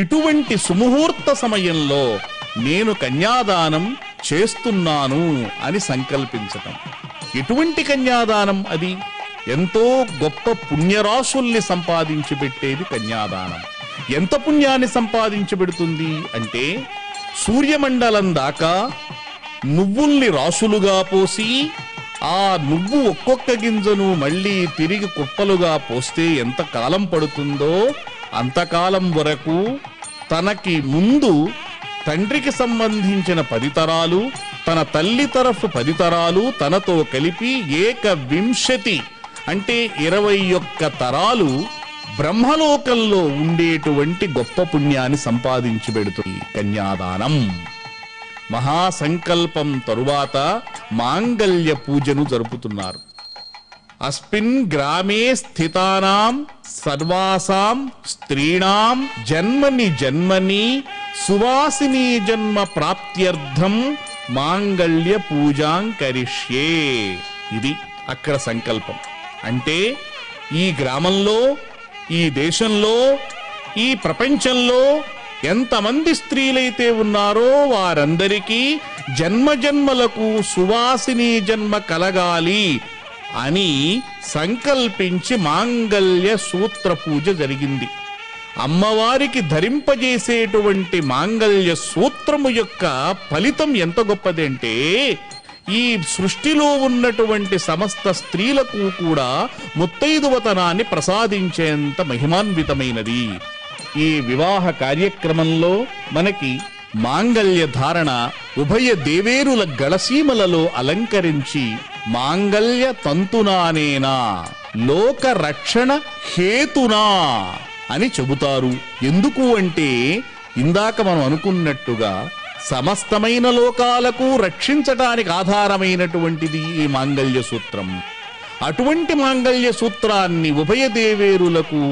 A: ఇటువంటి సుముహూర్త సమయంలో నేను కన్యాదానం చేస్తున్నాను అని సంకల్పించటం. ఎటువంటి కన్యాదానం అది? ఎంతో గొప్ప పుణ్యరాశుల్ని సంపాదించి పెట్టేది కన్యాదానం. ఎంత పుణ్యాన్ని సంపాదించి పెడుతుంది అంటే సూర్యమండలం దాకా నువ్వుల్ని రాసులుగా పోసి ఆ నువ్వు ఒక్కొక్క గింజను మళ్ళీ తిరిగి కుప్పలుగా పోస్తే ఎంత కాలం పడుతుందో అంతకాలం వరకు తనకి ముందు తండ్రికి సంబంధించిన 10 తరాలు, తన తల్లి తరఫు 10 తరాలు తనతో కలిపి 21 అంటే 21 తరాలు బ్రహ్మలోకంలో ఉండేటువంటి గొప్ప పుణ్యాన్ని సంపాదించి పెడుతుంది కన్యాదానం. మహాసంకల్పం తరువాత మాంగళ్య పూజను జరుపుతున్నారు. అస్మిన్ గ్రామే స్థితానాం సర్వాసాం స్త్రీణాం జన్మని జన్మని సువాసిని జన్మ ప్రాప్త్యర్థం మాంగళ్య పూజాం కరిష్యే. ఇది అక్కడ సంకల్పం. అంటే ఈ గ్రామంలో, ఈ దేశంలో, ఈ ప్రపంచంలో ఎంతమంది స్త్రీలైతే ఉన్నారో వారందరికీ జన్మజన్మలకు సువాసిని జన్మ కలగాలి అని సంకల్పించి మాంగళ్య సూత్ర పూజ జరిగింది. అమ్మవారికి ధరింపజేసేటువంటి మాంగళ్య సూత్రము యొక్క ఫలితం ఎంత గొప్పదంటే ఈ సృష్టిలో ఉన్నటువంటి సమస్త స్త్రీలకు కూడా ముత్తైదువతనాన్ని ప్రసాదించేంత మహిమాన్వితమైనది. ఈ వివాహ కార్యక్రమంలో మనకి మాంగళ్య ధారణ ఉభయ దేవేరుల గళసీమలలో అలంకరించి మాంగల్య తంతునానేనా లోక రక్షణ హేతునా అని చెబుతారు. ఎందుకు అంటే ఇందాక మనం అనుకున్నట్టుగా సమస్తమైన లోకాలకు రక్షించటానికి ఆధారమైనటువంటిది ఈ మాంగల్య సూత్రం. అటువంటి మాంగల్య సూత్రాన్ని ఉభయ దేవేరులకు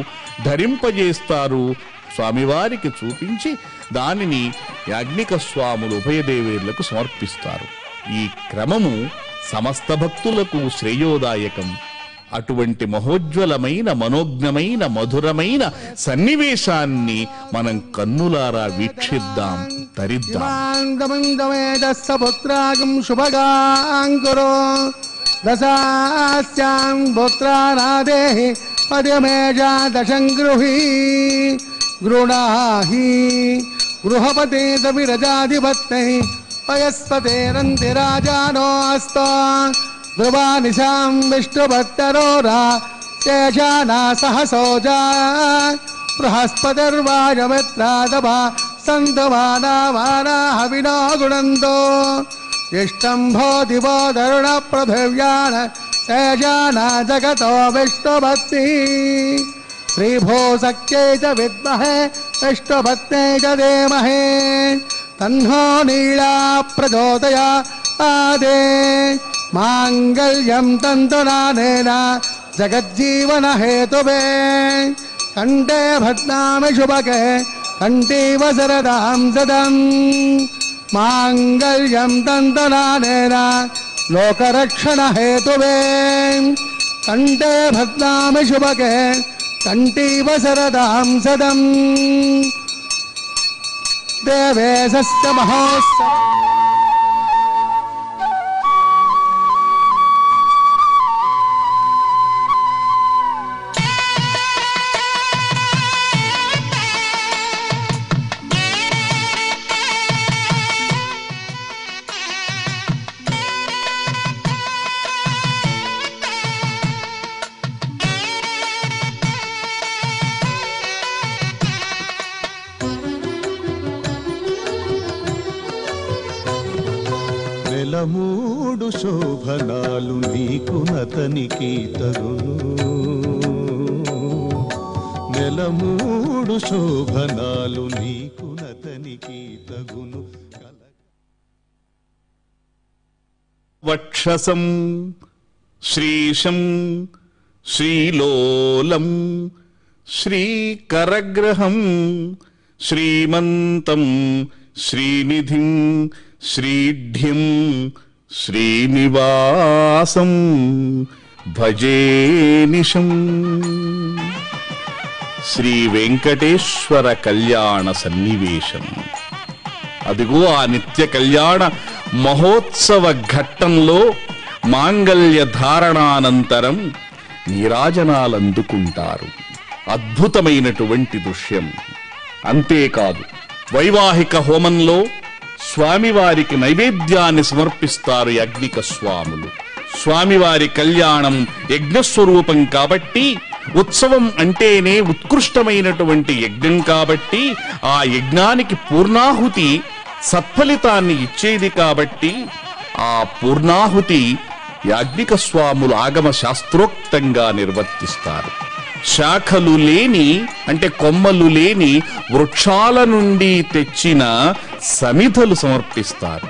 A: ధరింపజేస్తారు, స్వామివారికి చూపించి దానిని యాజ్ఞిక స్వాములు ఉభయ దేవేరులకు సమర్పిస్తారు. ఈ క్రమము సమస్త భక్తులకు శ్రేయోదాయకం. అటువంటి మహోజ్వలమైన మనోజ్ఞమైన మధురమైన సన్నివేశాన్ని మనం కన్నులారా వీక్షిద్దాం, తరిద్దాం.
B: దశాస్యాం పుత్రానాదేహి పద్యమేజా దశం గృహీ గృణాహి గృహపతే సవిరజాధిపత్యై పయస్పతేరంతి రాజానో అస్తా ధ్రువానిశాం విష్ణుభక్తరోరా శేషానా సహసోజా బృహస్పతిర్వాజమిత్రాదభా సంతమానా హవినో గుణంతో ఇష్టంభో దివో దరుణ పృథివ్యాన శేషానా జగతో విష్ణుభక్తి శ్రీభో సఖ్యై చ విద్మహే విష్ణుభక్త్యై చ ధీమహి తన్నో నీళా ప్రచోదయాదే మాంగళ్యం తంతునానేన జగజ్జీవన హేతువే కంఠే భద్నామి శుభకే కంఠీవ శరదాం సదం మాంగళ్యం తంతునానేన లోకరక్షణ హేతువే కంఠే భద్నామి శుభకే కంఠీవ శరదాం సదం దేవేశస్య మహోత్సవ
C: మూడు శోభనాలు నీకు నతనికి తగును, నెల మూడు శోభనాలు నీకు నతనికి తగును.
A: వక్షసం శ్రీశం శ్రీలోలం శ్రీకరగ్రహం శ్రీమంతం శ్రీనిధిం శ్రీఢ్యం శ్రీనివాసం భజే నిశం. శ్రీ వెంకటేశ్వర కళ్యాణ సన్నివేశం. అదిగో ఆ నిత్య కళ్యాణ మహోత్సవ ఘట్టంలో మాంగల్య ధారణానంతరం నీరాజనాలందుకుంటారు. అద్భుతమైనటువంటి దృశ్యం. అంతేకాదు, వైవాహిక హోమంలో స్వామివారికి నైవేద్యాన్ని సమర్పిస్తారు యాజ్ఞిక స్వాములు. స్వామివారి కళ్యాణం యజ్ఞస్వరూపం కాబట్టి, ఉత్సవం అంటేనే ఉత్కృష్టమైనటువంటి యజ్ఞం కాబట్టి, ఆ యజ్ఞానికి పూర్ణాహుతి సత్ఫలితాన్ని ఇచ్చేది కాబట్టి, ఆ పూర్ణాహుతి యాజ్ఞిక స్వాములు ఆగమ శాస్త్రోక్తంగా నిర్వర్తిస్తారు. శాఖలు లేని అంటే కొమ్మలు లేని వృక్షాల నుండి తెచ్చిన సమిధలు సమర్పిస్తారు.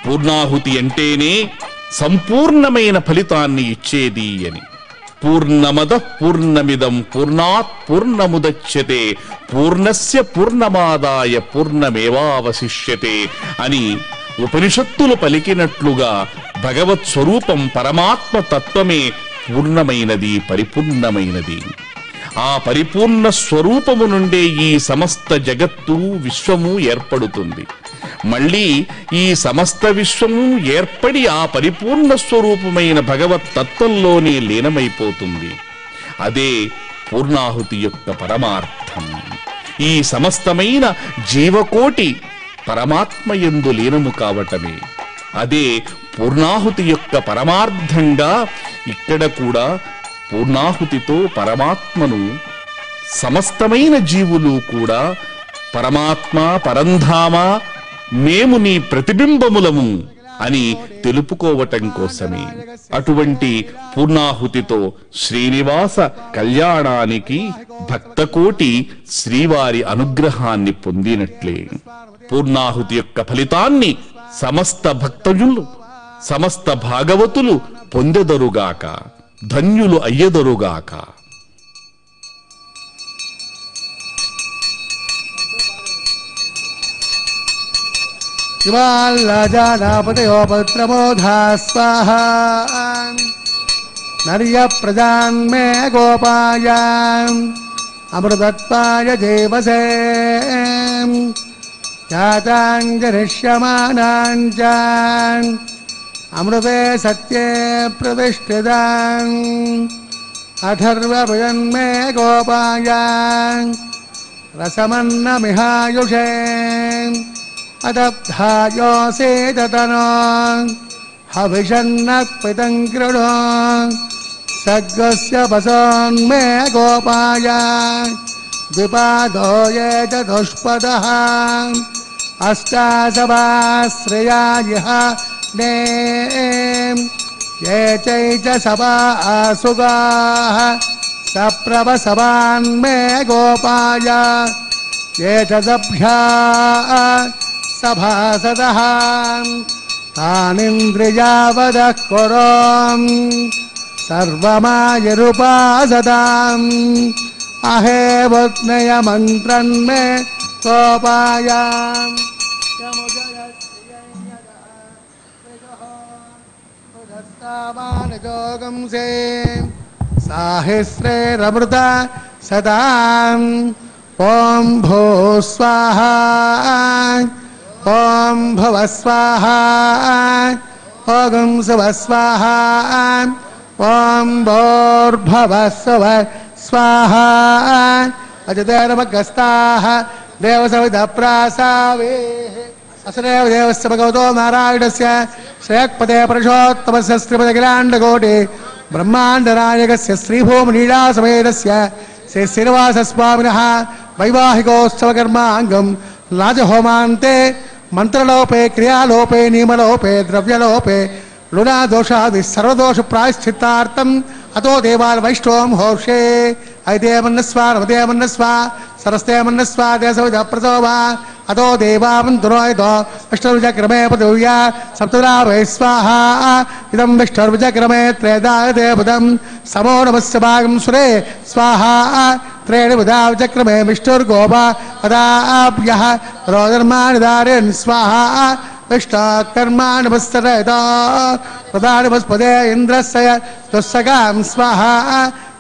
A: పూర్ణాహుతి అంటేనే సంపూర్ణమైన ఫలితాన్ని ఇచ్చేది అని. పూర్ణమద పూర్ణమిదం పూర్ణాత్ పూర్ణముదచ్యతే పూర్ణస్య పూర్ణమాదాయ పూర్ణమేవావశిష్యతే అని ఉపనిషత్తులు పలికినట్లుగా భగవత్ స్వరూపం పరమాత్మ తత్వమే పూర్ణమైనది, పరిపూర్ణమైనది. ఆ పరిపూర్ణ స్వరూపము నుండే ఈ సమస్త జగత్తు విశ్వము ఏర్పడుతుంది. మళ్ళీ ఈ సమస్త విశ్వము ఏర్పడి ఆ పరిపూర్ణ స్వరూపమైన భగవత్ తత్వంలోనే లీనమైపోతుంది. అదే పూర్ణాహుతి యొక్క పరమార్థం. ఈ సమస్తమైన జీవకోటి పరమాత్మ యందు లీనము కావటమే. అదే పూర్ణాహుతి యొక్క పరమార్థంగా ఇక్కడ కూడా పూర్ణాహుతితో పరమాత్మను సమస్తమైన జీవులు కూడా పరమాత్మ, పరంధామ, మేము నీ ప్రతిబింబములము అని తెలుపుకోవటం కోసమే. అటువంటి పూర్ణాహుతితో శ్రీనివాస కళ్యాణానికి భక్తకోటి శ్రీవారి అనుగ్రహాన్ని పొందినట్లే. పూర్ణాహుతి యొక్క ఫలితాన్ని సమస్త భక్తజులు సమస్త భాగవతులు పొందెదరుగాక, ధన్యులు అయ్యెదరుగాక.
B: ఇవాల్లాజానాపతయో పత్రమోధా స్వాహా నర్య ప్రజాన్మే గోపాయ అమృతత్వాయ దేవసే జాతాంజనిష్యమానాంచ అమృతే సత్యే ప్రతిష్ఠితాం అథర్వభుజన్మే గోపాయ రసమన్నమిహాయుషే అదబ్ధాయోసేతనో హవిషన్నత్పితం కృణో సగ్గస్య వసోన్మే గోపాయ ద్విపాదో యే చతుష్పదః అష్టాసవాశ్రయాయిహ నే ఏ చైచ సపాసుగాః సప్రవసవాన్మే గోపాయ ఏ చ సభ్యా సభాసదః తానింద్రియావదః కురోం సర్వమాయరుపాసదాం అహేవత్నయ మంత్రన్మే గోపాయ జోగంసే సాహిస్రేరమృత సదాం ఓం భూ స్వాహా ఓం భువ స్వాహా ఓం శుభ స్వాహా ఓం భోర్భవ శుభ స్వాహా అజతేరమగస్తాః దేవసవిధ ప్రాసావే అసరేవ దేవస్య భగవతో నారాయణస్య శ్రేయక్పదే పురుషోత్తమస్య శ్రీమదఖిలాండకోటి బ్రహ్మాండనాయకస్య శ్రీభూమనీళాసమేతస్య శ్రీ శ్రీనివాసస్వామినః వైవాహికోత్సవకర్మాంగం రాజహోమాంతే మంత్రలోపే క్రియాలోపే నియమలోపే ద్రవ్యలోపే లుణాదోషాది సర్వదోష ప్రాయశ్చిత్తార్థం అతో దేవాల వైష్ణవం హోషే ఐదేమన్నస్వా నవదేమన్నస్వా సరస్తేమన్నస్వా దేశవిధ ప్రసోభా అతో దేవామంతురోయతో విష్ణుర్విజక్రమే పదవ్యా సప్తరావే స్వాహా ఇదం విష్ణుర్విజక్రమే త్రేదాదేవదం సమో నమస్య భాగం సురే స్వాహా త్రేణ విధాచక్రమే విష్ణుర్గోపా పదాభ్యః రోధర్మాణి దారేన్ స్వాహా విష్ణుకర్మాణిపస్తరేత ప్రధానిపస్పదే ఇంద్రస్య దుస్సగాం స్వాహా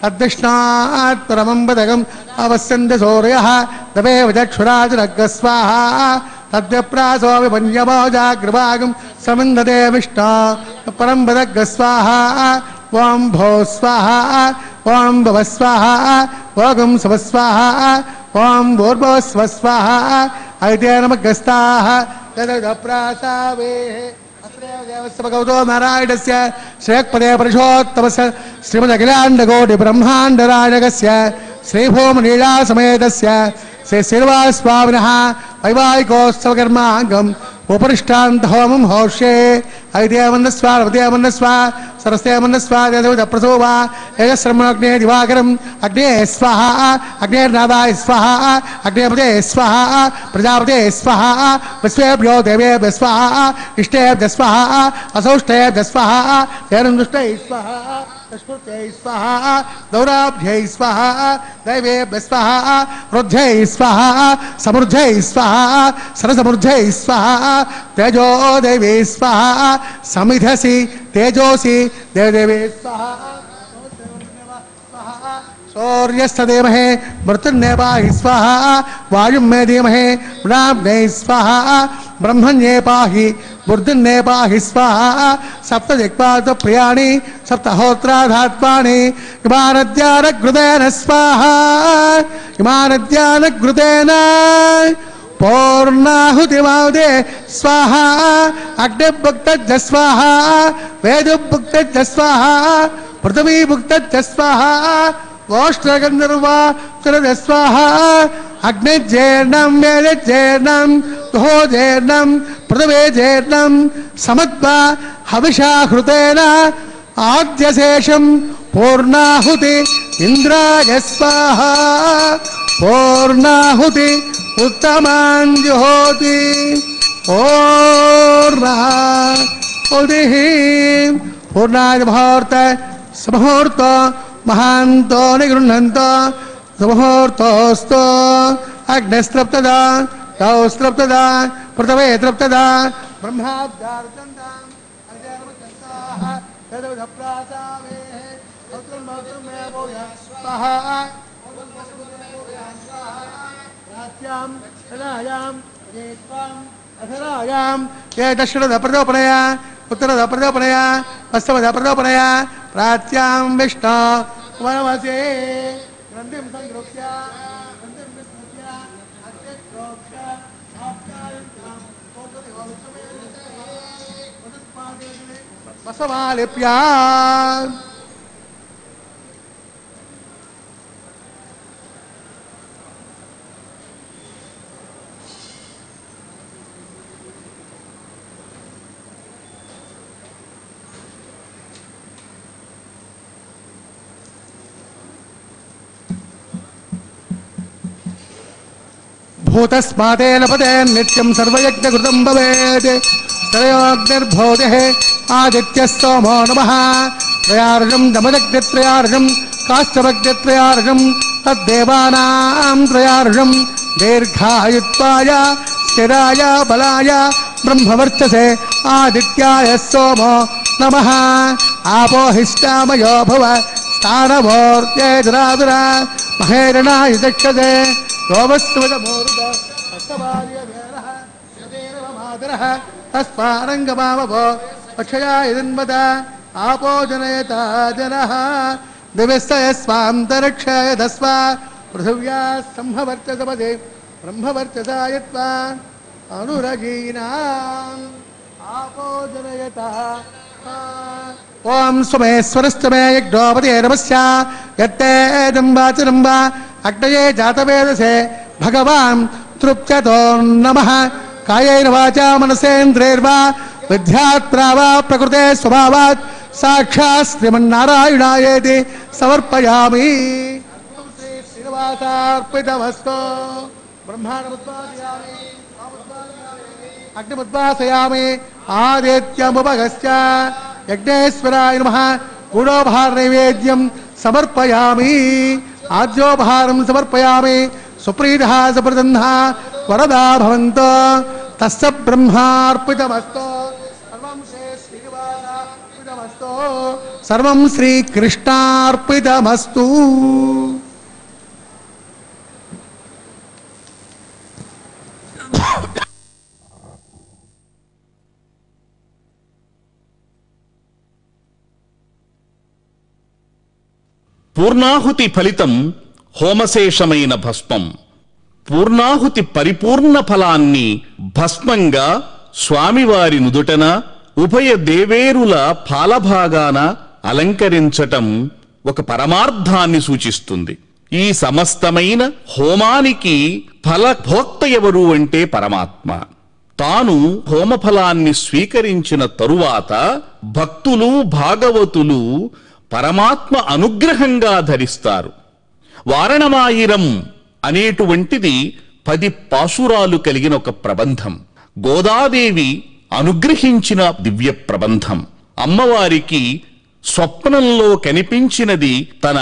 B: తద్విష్ణాత్ పరమం పదకం అవస్యంత సూర్యః దవే విచక్షురాజనగ్గ స్వాహా తద్వ్యప్రాసో విపన్యమో జాగ్రభాగం సమిందతే విష్ణు పరం పదగ్గ స్వాహా ఓం భో స్వాహా ఓం భవ స్వాహా ఓం శుభ స్వాహా ఓం భూర్భువ స్వ స్వాహా ఐతే నమగస్తాః తదప్రాసావే దేవస్య భగవతో నారాయణస్య శ్రేయక్పదే పురుషోత్తమస్య శ్రీమదఖిలాండకోటి బ్రహ్మాండనాయకస్య శ్రీభూమనీళాసమేతస్య శ్రీ శ్రీనివాసస్వామినః వైవాహికోత్సవకర్మాంగం ఉపరిష్టాంత హోమం హోష్యే ఐదేమన్నస్వా నవదేమన్నస్వా సరస్తేమన్నస్వా దేవత ప్రసోభా ఏకశ్రమణగ్నే దివాకరం అగ్నే స్వాహా అగ్నేర్నాదాయ స్వాహా అగ్నేపదే స్వాహా ప్రజాపదే స్వాహా విశ్వేభ్యో దేవేభ్య స్వాహా ఇష్టేభ్య స్వాహా అసౌష్టేభ్య స్వాహా తేనందుష్టై స్వాహా స్ఫూర్త్యై స్వాహా దౌరాభ్యై స్వాహా దైవేభ్య స్వాహా వృద్ధ్యై స్వాహా సమృద్ధ్యై స్వాహా సరసమృద్ధ్యై స్వాహా తేజో దేవీ స్వాహా సమిధసి తేజోసి దేవదేవే స్వాహా సూర్యస్తదేమహే మృత్యుర్నేపాహి స్వాహా వాయుం మే ధీమహే బ్రాహ్మణే స్వాహా బ్రహ్మణ్యే పాహి బుద్ధిర్నేపాహి స్వాహా సప్తదిక్పాద ప్రియాణి సప్తహోత్రాధాత్మాని ఇమానద్యానఘృతేన స్వాహా ఇమానద్యానఘృతేన పూర్ణాహుతిమాదే స్వాహా అగ్నిభుక్త స్వాహా వేదుభుక్త స్వాహా పృథివీభుక్త స్వాహా ఓష్ట్రగంధర్వా స్వాహా అగ్నిజేర్ణం వేదజేర్ణం దుహోజేర్ణం పృథవేజేర్ణం సమత్వ హవిషాహృతేన ఆద్యశేషం పూర్ణాహుతి ఇంద్రాయ స్వాహ పూర్ణాహుతి ఉత్తమాంజుహోతి పూర్ణాహుతి పూర్ణాయ ముహూర్త సుముహూర్త మహాంతో నిగృహంతో సుముహూర్తోస్తో అగ్నిస్త్రప్తదా తౌస్త్రప్తదా పృథవే త్రప్తదా బ్రహ్మాబ్దార్చందాం అజయర్వచంతాః తదవిధప్రాసామే ఔత్రమౌత్రమే భూయ స్వాహ రాత్యాం తదాయాం ఏత్వాం అధరాయాం ఏ దక్షిణద ప్రదోపనయ ఉత్తರದ ప్రదోపనయ పశ్చిమద ప్రదోపనయ ప్రాచ్యాం విష్ణు వనవసే గ్రంథిం సంగృహ్య గ్రంథిం విస్మృత్య అత్యక్రోక్ష ఆప్యాయంతాం వసమాలిప్య భూతస్మాదేన పదే నిత్యం సర్వయజ్ఞకృతం భవేత్ త్రయోగ్నిర్భూతి ఆదిత్యస్తోమో నమః త్రయార్జం దమదగ్నిత్రయార్జం కాశ్చభగ్నిత్రయార్జం తద్దేవానాం త్రయార్జం దీర్ఘాయుత్వాయ స్థిరాయ బలాయ బ్రహ్మవర్చసే ఆదిత్యాయ సోమో నమః ఆపోహిష్టామయో భవ స్థానమూర్త్యేదురాదుర మహేరణాయ దక్షతే గోవస్వదమూరుద అష్టవార్యవేరః యదేరవమాదరః తస్మారంగమామభో అక్షయాయదన్మద ఆపో జనయత జనః దివస్తయస్వాంతరిక్షయదస్వ పృథివ్యా సంహవర్చసపదే బ్రహ్మవర్చసాయత్వా అనురగీనాం ఆపో జనయత ఓం సుమేశ్వరస్తమే యజ్ఞోపదే నమస్య యత్తేదంబాచనంబా అగ్నయే జాతవేదసే భగవాన్ తృప్యతో నమః కాయేన వాచా మనసేంద్రియైర్వా విద్యాత్రా వా ప్రకృతే స్వభావాత్ సాక్షాత్ శ్రీమన్నారాయణాయేతి సమర్పయామి. శ్రీనివాసార్పితమస్తు. బ్రహ్మాండముద్వాసయామి అగ్నిముద్వాసయామి ఆదిత్యముపగస్య యజ్ఞేశ్వరాయ నమః గూఢోపహార నైవేద్యం సమర్పయామి. ఆద్యోపహారం సమర్పయామి. సుప్రీతః సుప్రసన్నః వరదా భవంతు. తస్య బ్రహ్మార్పితమస్తు. సర్వం శ్రీనివాసార్పితమస్తు. సర్వం శ్రీకృష్ణార్పితమస్తు.
A: పూర్ణాహుతి ఫలితం హోమశేషమైన భస్మం. పూర్ణాహుతి పరిపూర్ణ ఫలాన్ని భస్మంగా స్వామివారి నుదుటన ఉభయ దేవేరుల పాలభాగాన అలంకరించటం ఒక పరమార్థాన్ని సూచిస్తుంది. ఈ సమస్తమైన హోమానికి ఫలభోక్త ఎవరు అంటే పరమాత్మ. తాను హోమఫలాన్ని స్వీకరించిన తరువాత భక్తులు భాగవతులు పరమాత్మ అనుగ్రహంగా ధరిస్తారు. వారణమాయిరం అనేటువంటిది 10 పాశురాలు కలిగిన ఒక ప్రబంధం. గోదాదేవి అనుగ్రహించిన దివ్య ప్రబంధం. అమ్మవారికి స్వప్నంలో కనిపించినది తన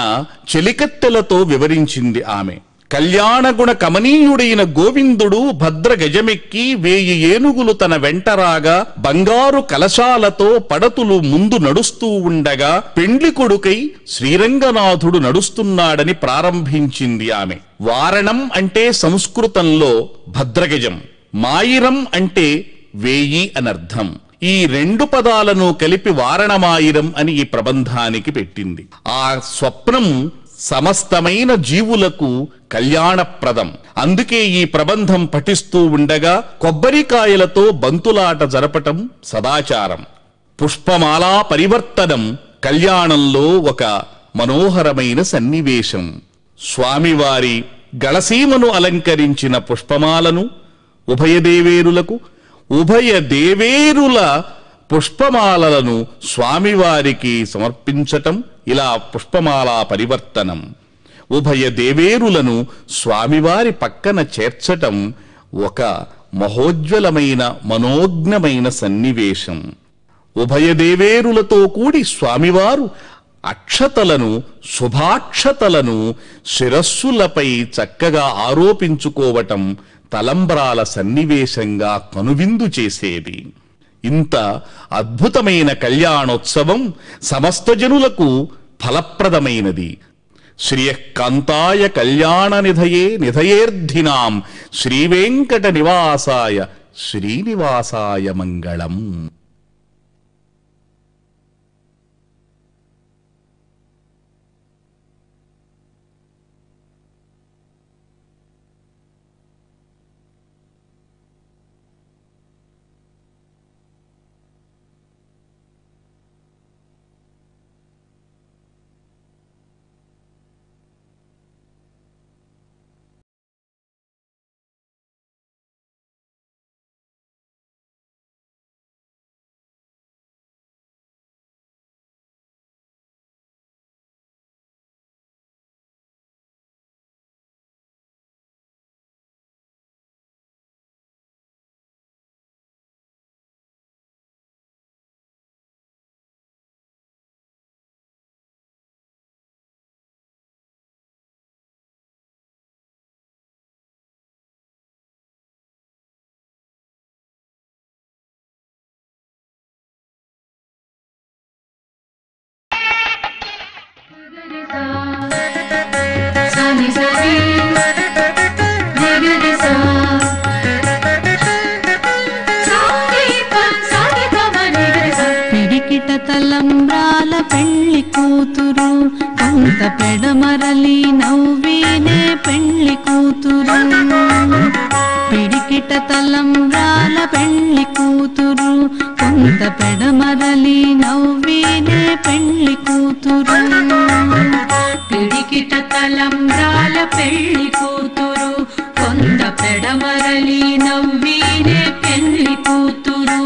A: చెలికత్తెలతో వివరించింది ఆమె. కళ్యాణగుణ కమనీయుడైన గోవిందుడు భద్ర గజమెక్కి 1000 ఏనుగులు తన వెంటరాగా బంగారు కలశాలతో పడతులు ముందు నడుస్తూ ఉండగా పెండ్లి కొడుకై శ్రీరంగనాథుడు నడుస్తున్నాడని ప్రారంభించింది ఆమె. వారణం అంటే సంస్కృతంలో భద్రగజం, మాయిరం అంటే 1000 అనర్థం. ఈ 2 పదాలను కలిపి వారణమాయిరం అని ఈ ప్రబంధానికి పెట్టింది. ఆ స్వప్నం సమస్తమైన జీవులకు కళ్యాణప్రదం. అందుకే ఈ ప్రబంధం పఠిస్తూ ఉండగా కొబ్బరికాయలతో బంతులాట జరపటం సదాచారం. పుష్పమాలా పరివర్తనం కళ్యాణంలో ఒక మనోహరమైన సన్నివేశం. స్వామివారి గళసీమను అలంకరించిన పుష్పమాలను ఉభయదేవేరులకు ఉభయదేవేరుల పుష్పమాలలను స్వామివారికి సమర్పించటం, ఇలా పుష్పమాలా పరివర్తనం. ఉభయదేవేరులను స్వామివారి పక్కన చేర్చటం ఒక మహోజ్వలమైన మనోజ్ఞమైన సన్నివేశం. ఉభయదేవేరులతో కూడి స్వామివారు అక్షతలను, శుభాక్షతలను శిరస్సులపై చక్కగా ఆరోపించుకోవటం తలంబ్రాల సన్నివేశంగా కనువిందు చేసేది. ఇంత అద్భుతమైన కళ్యాణోత్సవం సమస్త జనులకు ఫలప్రదమైనది. శ్రియకాంతాయ కళ్యాణ నిధయే నిధయేర్ధినాం శ్రీవేంకట నివాసాయ శ్రీనివాసాయ మంగళం.
D: పిడికిట తలంబ్రాల పెళ్లి కూతురు, కొంత పెడమరలి నవ్వీనే పెళ్లి కూతురు. పిడికిట తలంబ్రాల పెళ్లి కూతురు, కొంత పెడమరలి నవ్వీనే పెళ్లి కూతురు. పిడికిట తలంబ్రాల పెళ్లి కూతురు, కొంత పెడమరలి నవ్వీనే పెళ్లి కూతురు.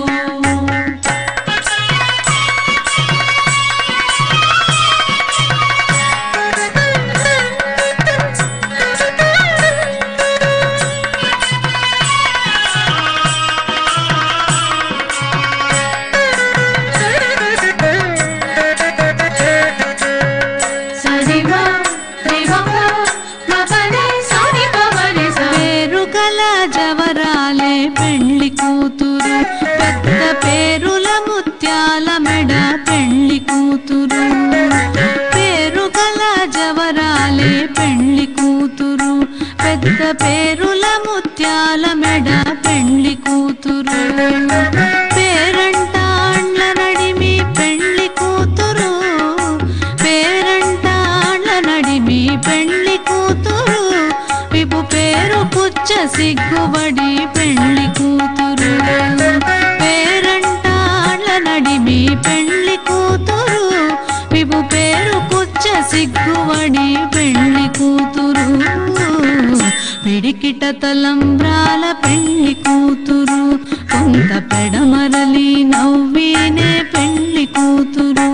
D: జవరాలే పెళ్లి కూతురు, పెద్ద పేరుల ముత్యాల మెడ పెళ్లి కూతురు. పేరు గల జవరాలే పెళ్లి కూతురు, పెద్ద పేరుల ముత్యాల మెడ పెళ్లి కూతురు. పేరంటాండ్ల నడిమి పెళ్లి కూతురు, పేరంటాండ్ల నడిమి పెళ్లి కూతురు. విపు పేరు పుచ్చ సిగ్గుబడి పెళ్లి కూతురు. పేరంటాళ్ళ నడిమి పెళ్లి కూతురు, విపు పేరు పుచ్చ సిగ్గుబడి పెళ్లి కూతురు. పిడికిట తలంబ్రాల పెళ్లి కూతురు, కొంత పెడమరలి నవ్వీనే పెళ్లి కూతురు.